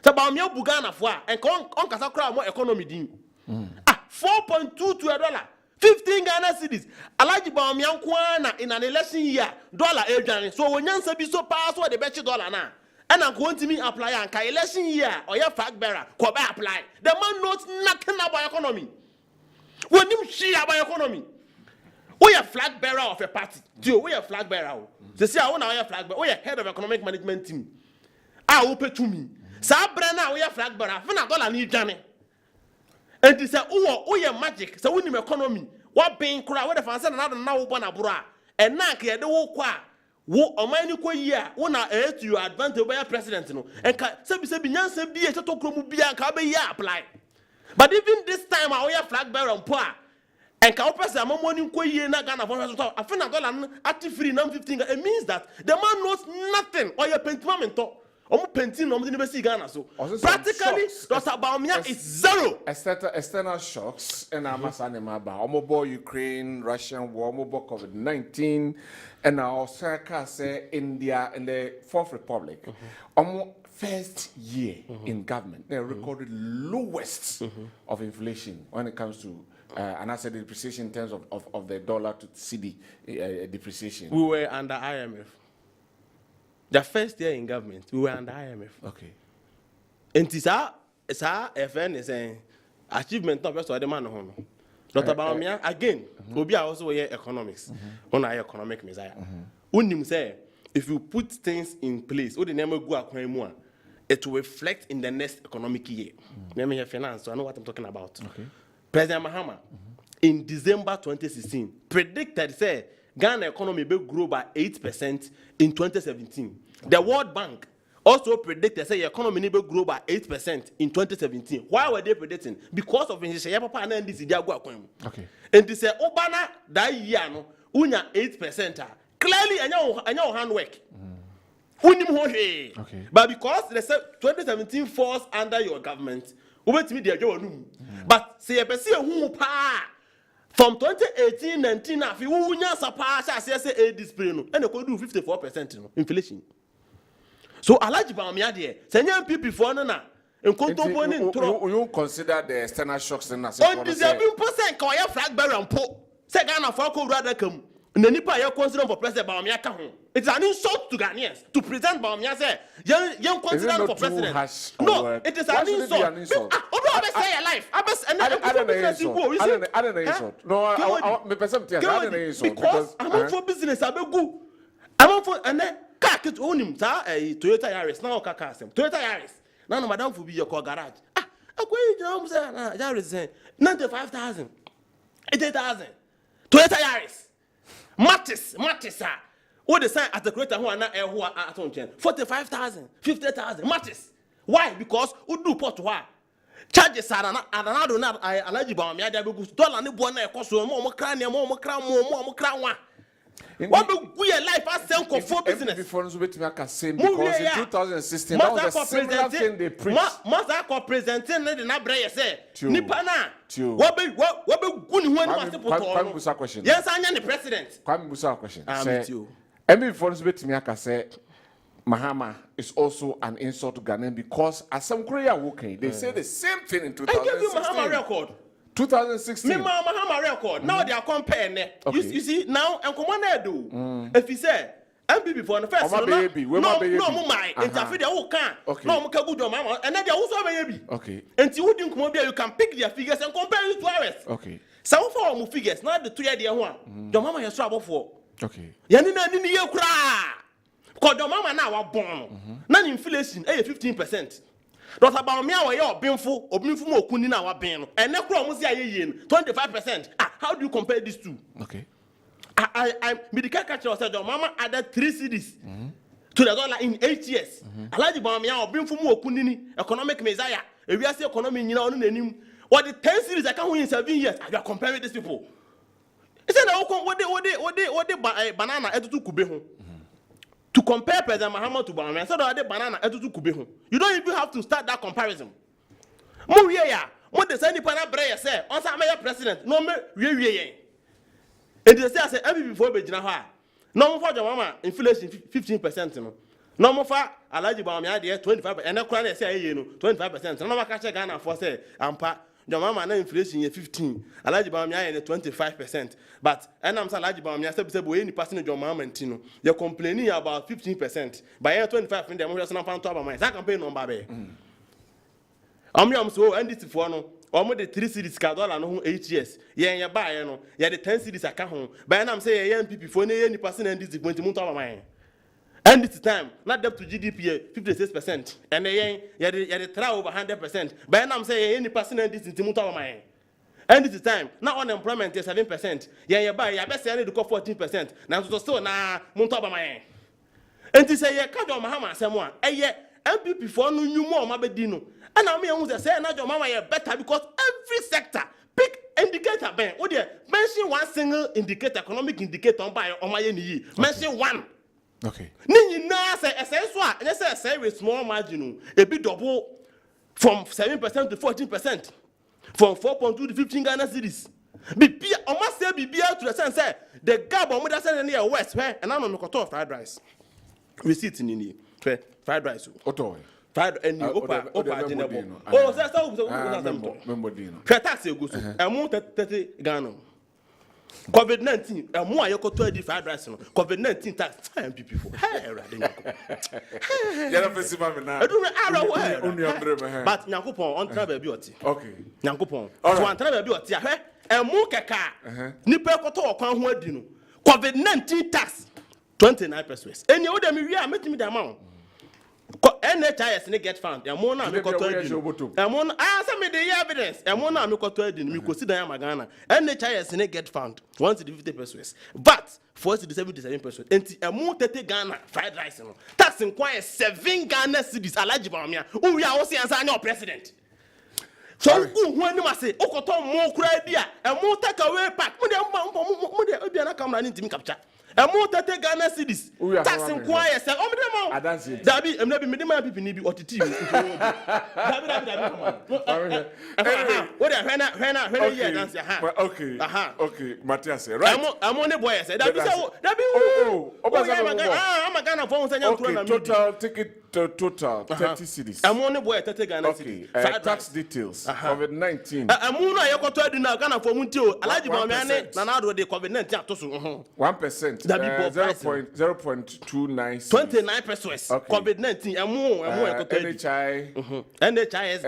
So Bawumia bu Ghana for and on kasa kra more economy din. 4.2 to $1. 15 Ghana cedis. Alaji Bawumia nkwana in an election year dollar edwan. So when yansa bi so pass what the betchi dollar na. And I'm going to me apply and election year or your flag bearer Kwabena apply. The man knows nothing about economy. When you see about economy, we are flag bearer of a party. Do we are flag bearer? They say I want our flag bearer. We are head of economic management team. I will pay to me. Sabrina, we are flag bearer. Fina dollar need Johnny. And they say, oh, we are magic. So we need economy. What being crowd? What if I said another now one abura? And now here the whole qua. Wo omani ko year wo na to your advantage by president no and say be nyansa bi e to kromu bia ka be year apply. But even this time I wear flag bearer on poor and ka opese amamoni ko yie na Ghana for so afena dollar at free na 15. It means that the man knows nothing or your pentimento omo pentin no mo dey see Ghana so practically Dr. Bawumia is zero.
External shocks and amasanema ba omo bo Ukraine Russian war omo bo COVID-19 and our circle say India and the Fourth Republic omo first year in government they recorded lowest of inflation when it comes to and I said the depreciation in terms of the dollar to cedi depreciation.
We were under IMF. The first year in government, we were under IMF.
Okay.
And this FN is saying achievement of the man. Dr. Bawumia again, Obi also wear economics. On our economic messiah. Unim say if you put things in place, what the name go akwa it will reflect in the next economic year. Let me have finance, so I know what I'm talking about.
Okay.
President Mahama in December 2016 predicted say Ghana economy will grow by 8% in 2017. The World Bank also predicted say the economy will grow by 8% in 2017. Why were they predicting? Because of Papa and this
okay.
And they say Obana that year no unya 8%. Clearly anya handwork.
Okay.
But because they said 2017 falls under your government, but say a person from 2018-19, if you unya surpass, I say display no, and they could do 54% inflation. So Alaji Bawumia there, send young people for na. You
consider the external shocks in us.
On deserving person, call your flag bearer and po. Say Ghana for could rather come. Nipa you consider for President Bawumia ka ho. It's an insult to Ghanaians to present Bawumia say young consider for president. No, it is an insult. I don't say your life. I don't know insult.
No, me person I don't know insult
because I'm for business abegu. I'm for and car kit onim sa Toyota Yaris na o ka car sem. Toyota Yaris. Na no madam for be your garage. Akwe you say Yaris say 95,000. 80,000. Toyota Yaris. Mattis, what the sign at the creator who are not who are at 45,000, 50,000, Mattis. Why? Because we do pot why? charges are another not eligible. Me ada be dollar ni bo na e koso mo kra ne mo kra wa. What be we life as same for business
before no betimi aka same because in 2016 that was the similar thing they preached.
Must I go presenting na bre say nipa na what be gu ni ho ni ma se poto. Yes anya the president.
Kwame busa question. Say before no betimi aka say Mahama is also an insult to Ghana because as some Korea working, they say the same thing in 2016.
I give you Mahama record.
2016.
Me Mahama record. Now they are comparing. You see now and come on do. If he say MPP for the first no my interfere the whole can. No muka good mama and then they also baby.
Okay.
And you wouldn't come here you can pick their figures and compare it to ours.
Okay.
Some for our figures not the 3 year one. Your mama has trouble for.
Okay.
Yanina ni ye kra. Because your mama now are born. Now inflation 15%. But about me, I am binful or binful more kunina our bin. And now, 25%. How do you compare these two?
Okay.
I medical catcher said your mama added 3 cities to the dollar in 8 years. I like the bomb or binful more kunini, economic messiah. If we are still economy, you know, what the 10 cities I can't win in 7 years. I are comparing these people. It's what they banana at 2 kubeho. To compare President Mahama to Banana, so that banana etutu kubehu. You don't even have to start that comparison. Muriya, what the same pana breya say, on some president, no me we. And they say every before Bejina ha. No more for your mama inflation 15%. No more for Alaji Bamia 25%, and I say 25%. No more catch Ghana for say ampa. Your mama na inflation 15. Alaji Bamia 25%. But and I'm saying Alaji Bamia say any person your mama and you're complaining about 15%. By 25 in the most na fan to about my campaign number be. I'm so and this for no. Almost the 3 cities $1 no 8 years. Yeah buy no. Yeah the 10 cities aka ho. By I'm say MPP for any person and this point to about my. And this time, not up to GDP 56%. And they try over 100%. But I'm saying any person and this in Timuta my. And this time, now unemployment is 7%. Yeah, buy your best to call 14%. Now to so na Muntaba my. And to say, yeah, Kajo Mahama, someone. Yeah, MPP for no new more Mabedino. And I mean, I say, now your mama better because every sector pick indicator. Ben, oh dear, mention one single indicator, economic indicator on my knee. Mention one.
Okay.
Nini na say essential and say with small margin a bit double from 7% to 14%, from 4.2 to 15 Ghana cedis. Be almost say be to the sense say the gap on that side near west where and I'm on the fried rice. We see it in fried rice.
Oto.
Fried and opa oh that's how tax go so amount 30 Ghana. COVID-19, and more you got 20 fried rice. COVID-19 tax time people for. But Yankupon on travel beauty.
Okay.
Yankupon. So on travel beauty. And more kaka. Nipper koto okwan ho adinu. COVID-19 tax 29%. And you them we are making me the amount. NHIS ne get found. And more now me koto adinu. And more answer me the evidence. And more now me koto adinu. Me consider am Ghana. NHIS ne get found. 150%. But 47%. And more 30 Ghana fried rice no. Tax inquire 7 Ghana cedis Alaji Bamia. Who we are also answer your president. So who when you must say okoto more credit and more take away pack. Mo de obi na camera ni ntimi capture. And more 30 Ghana cedis. Tax inquire say o me dem Dabi em na bi me dem ma pipi ni bi otiti. Dabi what when here dance ha.
Okay. Okay, Matthias, right?
I'm on the boy say Dabi say Dabi I'm Ghana for say
okay, total ticket total 30 cedis.
I'm on the boy 30 Ghana cedis.
Tax details. COVID-19.
I'm on ya koto adi na Ghana for munti o. Alaji Bamia na na do the COVID-19 atoso.
1%. 0.29
29%. Okay. COVID-19. NHIS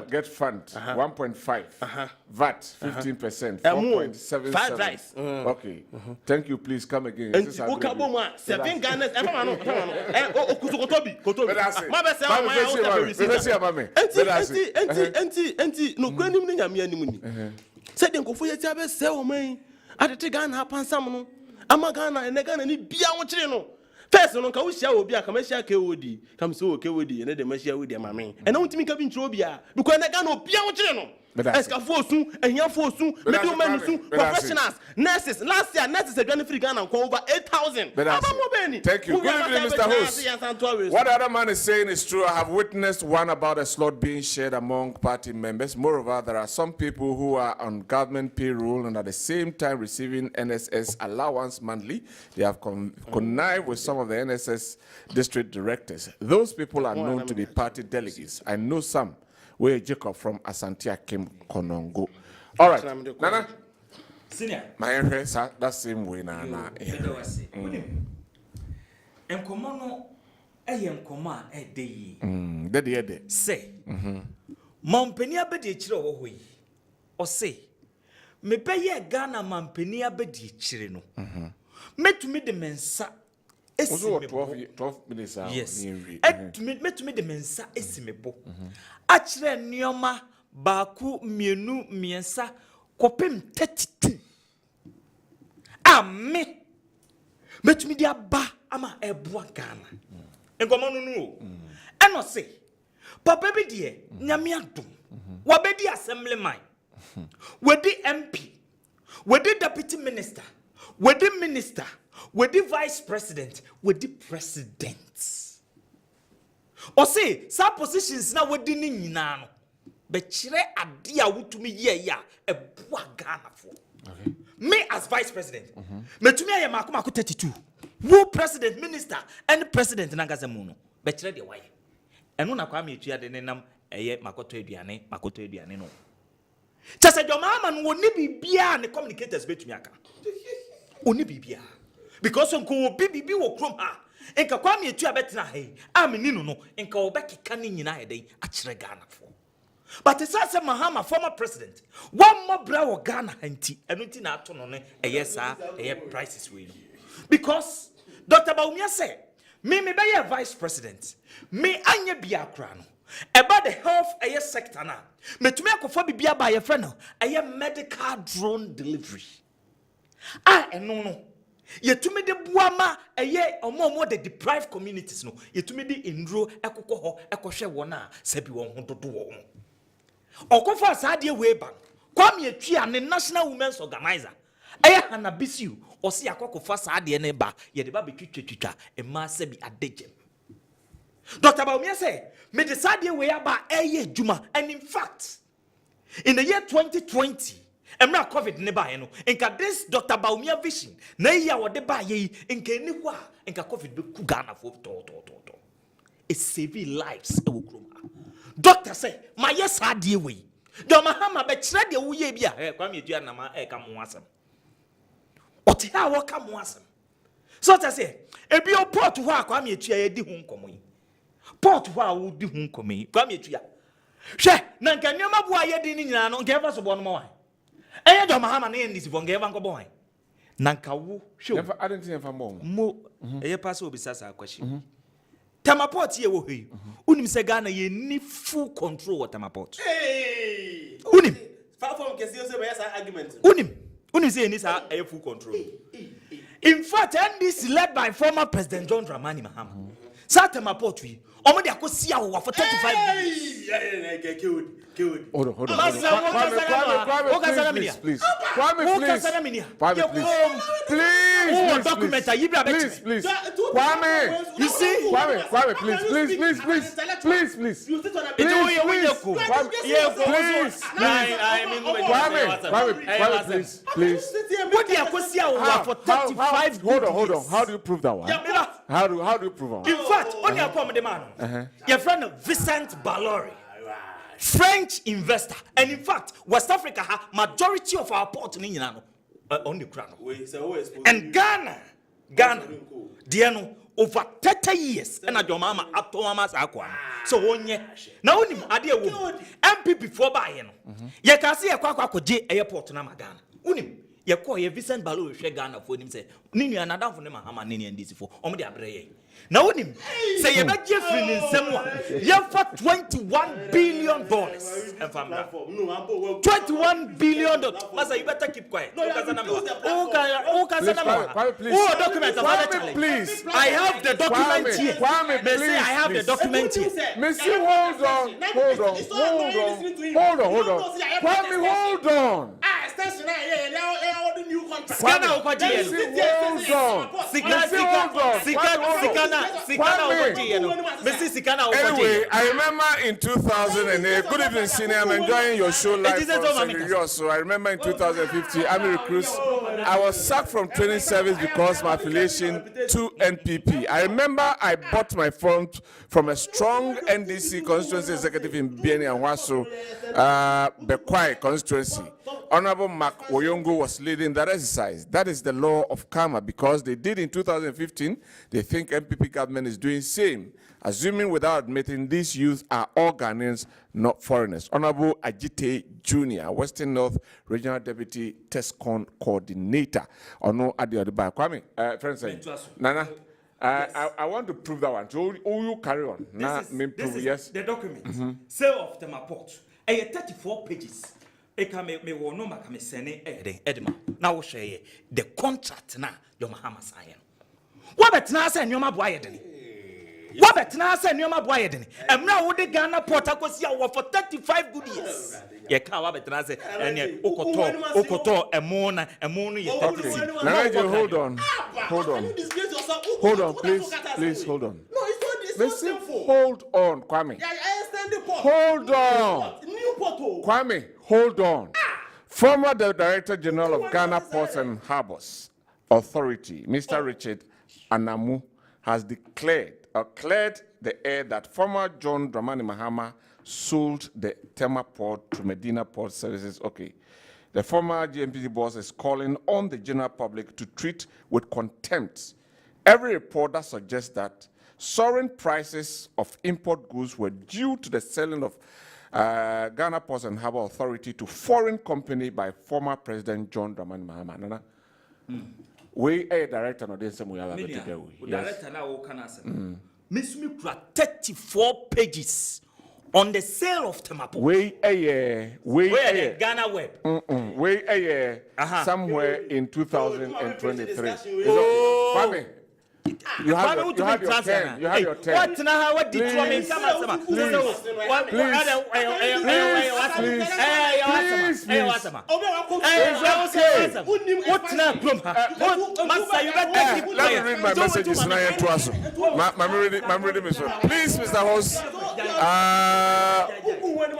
get fund. 1.5. VAT 15%. 4.77. Okay. Thank you. Pleplease come again.
Ukaboma 7 Ghana. Kotobi. No kwanim ni nyame anim ni. Say den kofo yeti abe se o man. Adete Ghana hapan sam no. Ama Ghana ene Ghana ni bia wo kire no. First, no, can we share with you? Come share KOD. Come so KOD, and then the share with your mammy. And I want to make a Trobia because I got no piano. Escafosu, and Yafosu, medical men, professionals, nurses. Last year, nurses are going to Ghana over 8,000.
Thank you. Good evening, Mr. Host. What the other man is saying is true. I have witnessed one about a slot being shared among party members. Moreover, there are some people who are on government payroll and at the same time receiving NSS allowance monthly. They have connived with some of the NSS district directors. Those people are known to be party delegates. I know some. Where Jacob from Asantia came Konongo. All right, Nana.
Senior.
My hair, that same way, Nana.
And Commano, I am command a day.
Daddy,
say, Montpenia bedi chiro we. Or say, me pay a Ghana Montpenia bedi chirino. Met to me the mensa.
12 minutes.
Yes. Met to me the mensa estimable. Achre nioma baku mienu miensa kopem 32. Ame. Met me dia ba ama ebua Ghana. Enkomo no. Eno say, papa be die nyame adom. Wabedi assemblyman. Wedi MP. Wedi deputy minister. Wedi minister. Wedi vice president. Wedi president. Or say, some positions now wedi ni nyina no. Be chire ade a wutumi ye ya ebua Ghana for. Me as vice president. Metumi aye mako 32. Who president, minister, and president nangase mu no. Be chire de waye. Eno na kwa me etua de nenam eye makoto aduane no. Chase jomama no woni bibia ne communicators betumi aka. Oni bibia. Because onko bibi wo krom ha. Enka kwa me etua betena he. Amini no enka obekeka ni nyina ede a chire Ghana for. But it's as a Mahama former president. One more bra Ghana anti enunti na ato no ne eyesa prices we. Because Dr. Baumia said, me be a vice president. Me anye biakra no. About the health sector na. Me to me akofa bibia ba ye friend no. Medical drone delivery. No. Ye to me de buama omo the deprived communities no. Ye to me de indro ekokọ ho ekohwe wona sabi won ho dodo won. Okofa saade we ban. Kwame atwa ne National Women's Organizer. Hanabisiu osi akokofa saade ne ba ye de ba betwitwitwa ema sabi adejem. Dr. Baumia say, me decide we aba juma, and in fact, in the year 2020, emra COVID ne ba no, enka this Dr. Baumia vision, na ya wo de ba ye, enka ni kwa, enka COVID be ku Ghana for to. It save lives e wo kroma. Doctor say, my yes adie we. Do mahama be kire de wo ye bia, kwa me dua na ma ka mo asem. Oti ha wo ka mo asem. So ta say, ebi o port ho akwa me atua ye di hu nkomo yi. Port wa wo di hu nkomi kwa me atua hwe na nka nyoma bo aye di ni nyina no nka eva so bo no mo wan eye do mahama na ndisi bo nka eva nko bo wan na nka wo hwe
never identify for
mo eye pass obi sasa akwashi Tamaport ye wo hwe unim se Ghana ye ni full control of Tamaport unim
far from kesi o se be yasa argument
unim se ni sa full control. In fact, NDC led by former President John Dramani Mahama Satama Potri, Omodi Akosia for 35 years.
Hold on. Please.
You see?
Please.
What the Akosia for 35 years?
Hold on. How do you prove that one? How do you prove that one?
In fact, on your common demand, your friend Vincent Ballori, French investor, and in fact, West Africa has majority of our port in on the crown. And Ghana, Diano, over 30 years, and a mama up to Mama's aqua. So one year. Now, only idea MPP for buying. You can see a quack J airport in Ghana. Unim. You call a Vincent Ballori Ghana for him say, Nini and Adam for Mahama Nini and this for Omdi Abre. Now, say you bet Jeffrey in someone. You for $21 billion. $21 billion. Master, you better keep quiet.
Please,
I have the document here.
Please,
I have the document here.
Missy, hold on. Kwame, hold on. Anyway, I remember in 2008, good evening, senior. I'm enjoying your show live from so I remember in 2015, Army recruits, I was sacked from training service because my affiliation to NPP. I remember I bought my phone from a strong NDC constituency executive in Bieni and Waso, Bekwai constituency. Honorable Mark Oyongo was leading that exercise. That is the law of karma because they did in 2015. They think NPP government is doing same, assuming without admitting these youth are all Ghanaians, not foreigners. Honorable Ajite Jr., Western North Regional Deputy TESCON Coordinator. Ono Adiodebai. Kwame, friends, Nana. I want to prove that one. So, you carry on.
This is the document. Sale of the Maport. 34 pages. Me wo no maka me sene edema na wo hwe the contract na your mahama sign wo betena asa nyoma bo ayedene wo betena asa nyoma bo ayedene emra wo de Ghana port akosi awo for 35 good years ye ka wo betena asa ene okoto emo no ye 36.
Now hold on please hold on.
No, it's not this.
Listen, hold on, Kwame.
Yeah, I understand the port.
Hold on.
New portal.
Kwame, hold on. Former Director General of Ghana Ports and Harbors Authority, Mr. Richard Anamu, has cleared the air that former John Dramani Mahama sold the Tema Port to Medina Port Services. Okay. The former GMPC boss is calling on the general public to treat with contempt every report that suggests that soaring prices of import goods were due to the selling of Ghana Ports and Harbour Authority to foreign company by former President John Dramani Mahama. Nana, we a director no den semu yaba bete
director na wo kana se. Mesumi kura 34 pages on the sale of Temapo.
We a
Ghana web.
We a somewhere in 2023. Kwame, you have your 10. You have your 10.
What now? What did you mean? Come on,
let me read my messages now to us. I'm reading this one. Please, Mr. Host,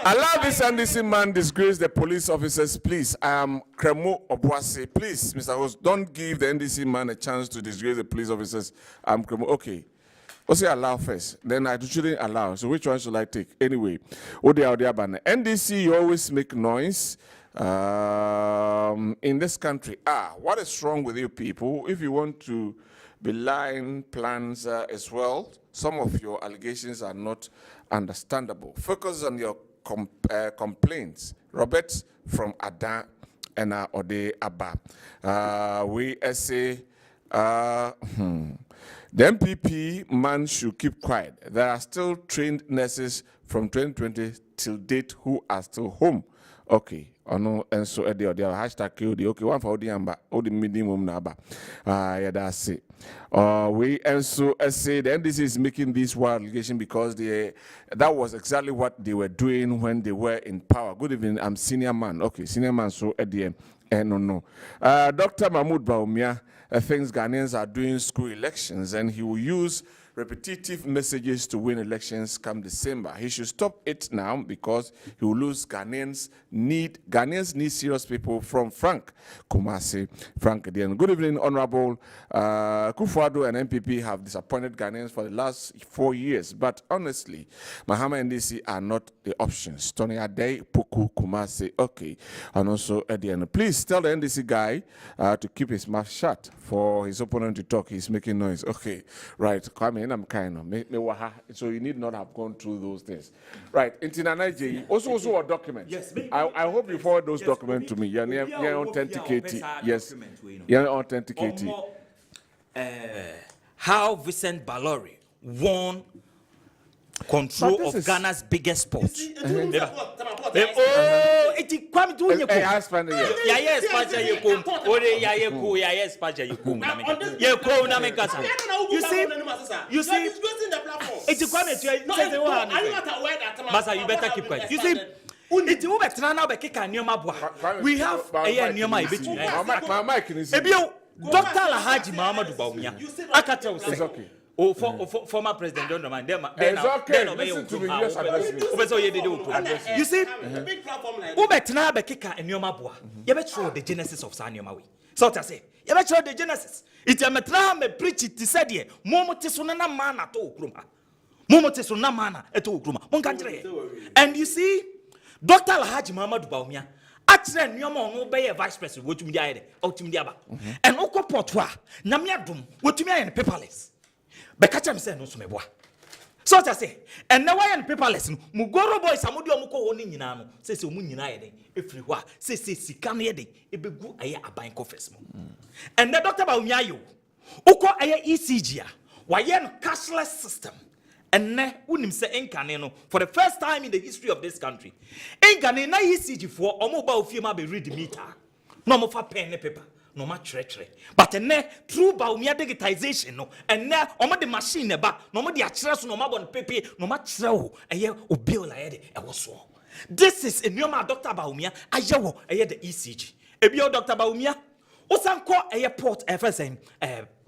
allow this NDC man disgrace the police officers, please. I am Kremo Obuasi. Please, Mr. Host, don't give the NDC man a chance to disgrace the police officers. I'm Kremo. Okay. Let's say allow first. Then I shouldn't allow. So which one should I take? Anyway, NDC, you always make noise in this country. What is wrong with you people? If you want to beline plans as well, some of your allegations are not understandable. Focus on your complaints. Robert from Ada and Ode Abba. We say the MPP man should keep quiet. There are still trained nurses from 2020 till date who are still home. Okay. Ono and so the hashtag KOD. Okay, one for the minimum number. Yeah, that's it. We and so say the NDC is making this wild allegation because that was exactly what they were doing when they were in power. Good evening, I'm senior man. Okay, senior man. So at the end, no. Dr. Mahmoud Baumia thinks Ghanaians are doing school elections and he will use repetitive messages to win elections come December. He should stop it now because he will lose. Ghanaians need serious people from Frank Kumasi. Frank again. Good evening, Honorable Kufuado and MPP have disappointed Ghanaians for the last 4 years, but honestly, Mahama and DC are not the options. Tony Ade, Puku, Kumasi, okay. And also at the end, please tell the NDC guy to keep his mouth shut for his opponent to talk. He's making noise. Okay, right. Come I'm kind of so you need not have gone through those things, right? In also a document. Yes, I hope you forward those documents to me. You're authenticating. Yes, you're authenticating.
how Vincent Ballori won control of Ghana's biggest port. It's Kwame to you. You see, it's Kwame to Masa, you better keep quiet. You see, it's Uber Trana Bekika Nioma. We have a Nioma between
my mic is
Dr. Alhaji Muhammadu Bawumia. I can tell you.
okay.
Oh, former President John Dramani.
It's okay. Listen to me. Yes,
you see, Ubetina Bekika and Yomabua. You better show the genesis of Sanyoma. So to say, you better show the genesis. It's a metra me preach it. Said ye, Momotisuna mana to Kruma. Momotisuna mana at Okruma. And you see, Dr. Alhaji Muhammadu Bawumia. Actually, Nyoma obey a vice president. What you mean? Out to Miaba. And Oko Portois. Namiadum. What you mean? Paperless. Bekacham say no sumeboa. So to say, and now I am paperless. Mugoro boys, Samudi Omuko owning Yinano, says Munina, everywhere, says Sikan Yedi, it be good a buying coffers. And the doctor Baumiayo, Uko aya ECG, Wayan cashless system. And ne unim se enkaneno for the first time in the history of this country. Enkanena ECG for mobile firma be read meter. No more for pen and paper. No more treachery. But ne true Bawumia digitization no and ne omo the machine ba no more the akyerɛ no more bon paper no more kyerɛ eye obil la yede e woso. This is a new Dr. Bawumia ayewo eye the ECG. Ebio Dr. Bawumia osanko eye port FSN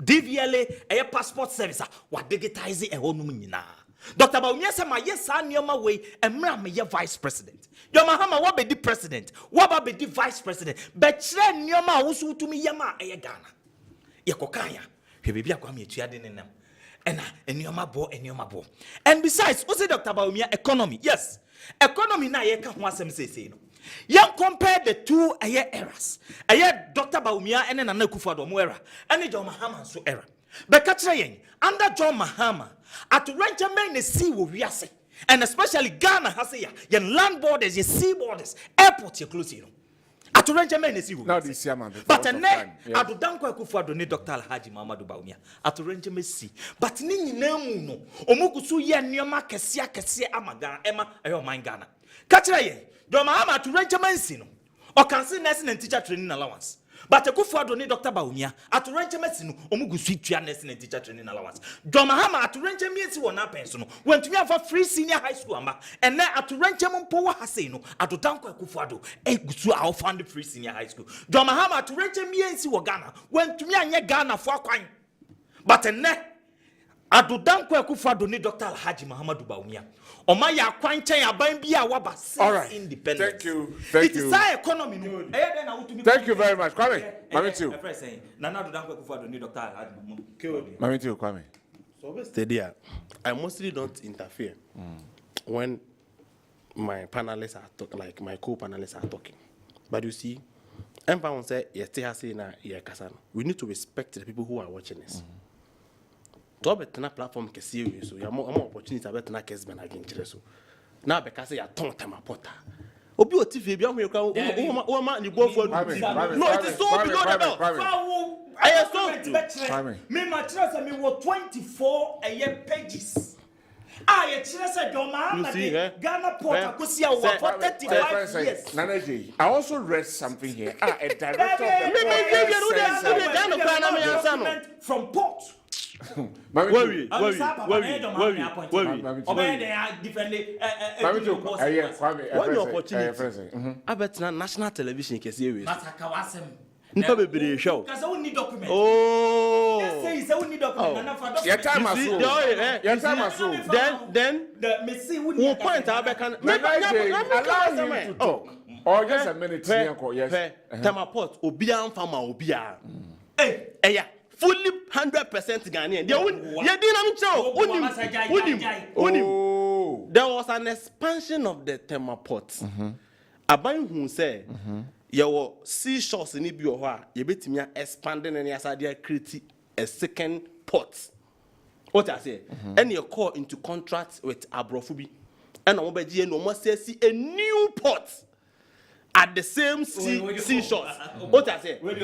DVLA eye passport service wa digitize e honum nyina. Dr. Bawumia say my yes nioma way emra me vice president. Your Mahama wa be the president, wa be the vice president. But chere nioma Owusu tumi yama eye Ghana. Ye kokanya. Hwe bibia kwa me atuade nenam. Ena nioma bo. And besides, also Dr. Bawumia economy. Yes. Economy na ye ka ho asem say no. Yan compare the two eras. Dr. Bawumia and Nana Akufo-Addo mo era. And John Mahama so era. But catch under John Mahama at Ranchaman the sea will rease. And especially Ghana has a yan land borders, your sea borders, airports you're closing. At Ranchaman the sea will but a net at Adwenkyere Akufo-Addo ni Dr. Alhaji Muhammadu Bawumia at Ranchaman sea. But Nini Namuno, Omukusu yan Nioma Kesia Amaga, Emma, ayo mind Ghana. Catch John Mahama to Ranchaman sino. Or can see nursing and teacher training allowance. But Akufo-Addo ni Dr. Bawumia at Ranchaman sino, Omugu sweet nursing and teacher training allowance. John Mahama at Ranchaman si wona pension. When to me have a free senior high school amba, and then at Ranchaman Power Haseno at Adwenkyere Akufo-Addo, gusu our fund free senior high school. John Mahama at Ranchaman si Ghana, when to me anya Ghana for kwine. But and then at Adwenkyere Akufo-Addo ni Dr. Alhaji Muhammadu Bawumia. Oma ya kwanchen aban bia waba independent.
Thank you.
It is our economy no.
Thank you very much. Kwame. Mami too.
Nana Adwenkyere Akufo-Addo ni Dr. Alhaji Muhammadu.
Mami too, Kwame.
So steady. I mostly don't interfere when my panelists are talking, like my co-panelists are talking. But you see, everyone say yes, we need to respect the people who are watching this. To betena platform ke serious so ya mo opportunity betena Kessben Adwenkyere so na be ka say ya ton tema porta obi otife bia ho o ma ni go for no it is so below the belt I saw
me ma tell say me wo 24 pages ye tell say John Mahama Ghana port akosia over for 35 years.
Nanaji, I also read something here. A director
from port.
Worry.
What
opportunity? I bet national television can see it. Npa bebere show.
Cause I need document.
Oh.
Yes, say need document.
Your time as well.
Then
the me see we
point Abekan.
Allow him to talk. Or just a minute here. Yes.
Temaport obia farmer obia. Yeah. Fully 100% Ghanaian. There was an expansion of the Temaport. Aban who say your seashores in Ibioha, you bet me expanding and yes, idea create a second port. What I say, and you call into contract with Abrofubi, and Obeji no more say see a new port. at the same seashores. What I say? That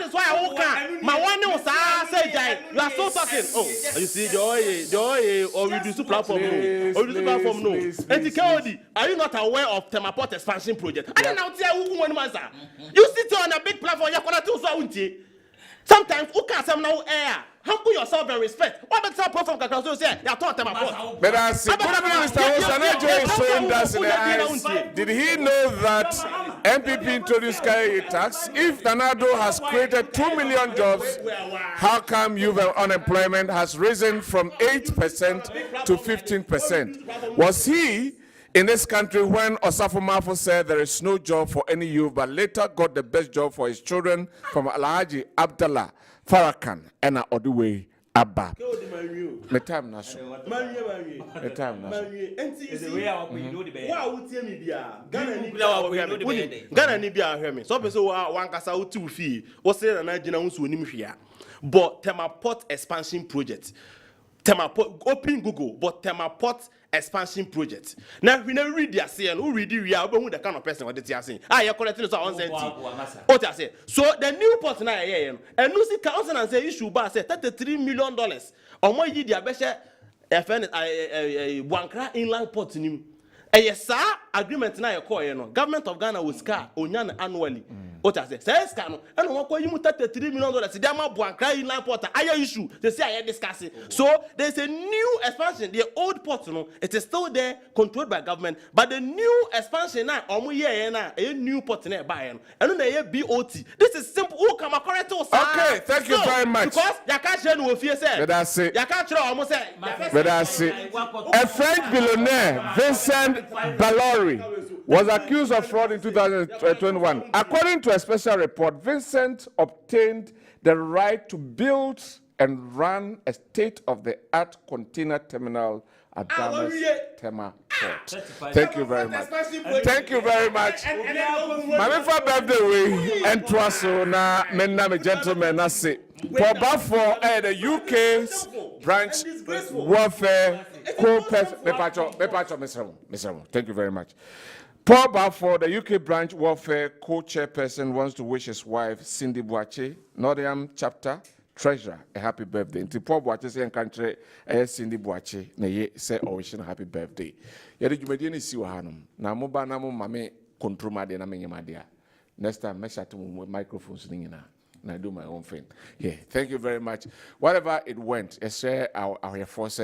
is why I walk out. My one was say, you are so talking. Oh, you see, joy, or reduce the platform, no. And the Kodi, are you not aware of Temaport expansion project? I don't know what you sit on a big platform, you're going to do. Sometimes who can some now air. Humble yourself and respect. What about some from Kakao say? You taught them about.
But as Minister Osanajo is showing us in the eyes, did he know that MPP introduced carry tax? If Tanado has created 2 million jobs, how come youth unemployment has risen from 8% to 15%? Was he in this country when Osafo Mafo said there is no job for any youth, but later got the best job for his children from Alhaji Abdallah Farrakhan and Oduwe Abba? The time now. The time now.
Ghana ni bia hear me. So person one kasa o 2 fee. O say na Nigeria unso onim hwea. But Temaport expansion project. Temaport open Google, but Temaport expansion project. Now we never read their saying, who read we are the kind of person what they are saying. You're collecting so on what I say. So the new port now and no see council and say issue ba say $33 million. Or more ye their best Wankra inland port nim. Yes, sir, agreement now you Government of Ghana will scar onyan annually. What I say, says Kano, and what you $33 million. They are Wankra inland port. I issue. They say I discussing. So there's a new expansion. The old port, it is still there, controlled by government. But the new expansion now, a new port in buy and then they BOT. This is simple. Who come correct to
okay, thank you very much.
Because you can't share no fear, sir.
But that's it.
You can't try almost say.
But that's it. A French billionaire, Vincent Balori, was accused of fraud in 2021. According to a special report, Vincent obtained the right to build and run a state-of-the-art container terminal at Ghana's Tema Port. Thank you very much. Thank you very much. My birthday way and twaso na menna me gentlemen na say for Bafo the UK's branch warfare co-chairperson. Thank you very much. Paul Bafo, the UK branch warfare co-chairperson, wants to wish his wife Cindy Boache, Nottingham chapter treasurer, a happy birthday. Until Paul Boache say country, Cindy Boache, na ye say wishing a happy birthday. Yet you may see hanum. Na moba na mo mame control my dear na me madia. Next time, make sure to with microphones and I do my own thing. Yeah, thank you very much. Whatever it went, I say our force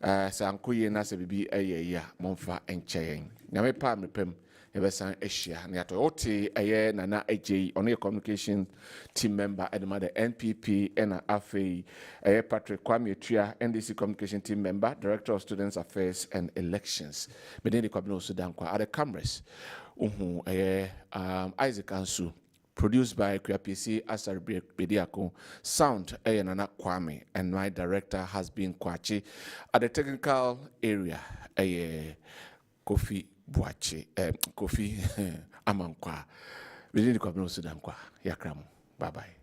sankuye na se bibi ya monfa encheng. Nyame pa mepem ebesan ehia na yato oti na na AJ on your communication team member at the NPP and afei Patrick Kwame Owusu NDC communication team member, director of students affairs and elections. Medeni Kwabena Owusu Dankwah at the cameras. Isaac Ansu, produced by QPC Asar Bediako, sound Nana Kwame, and my director has been Kwachi. At the technical area, Kofi Boache, Kofi Amankwa. Medeni Kwabena Owusu Dankwah. Yakramu. Bye bye.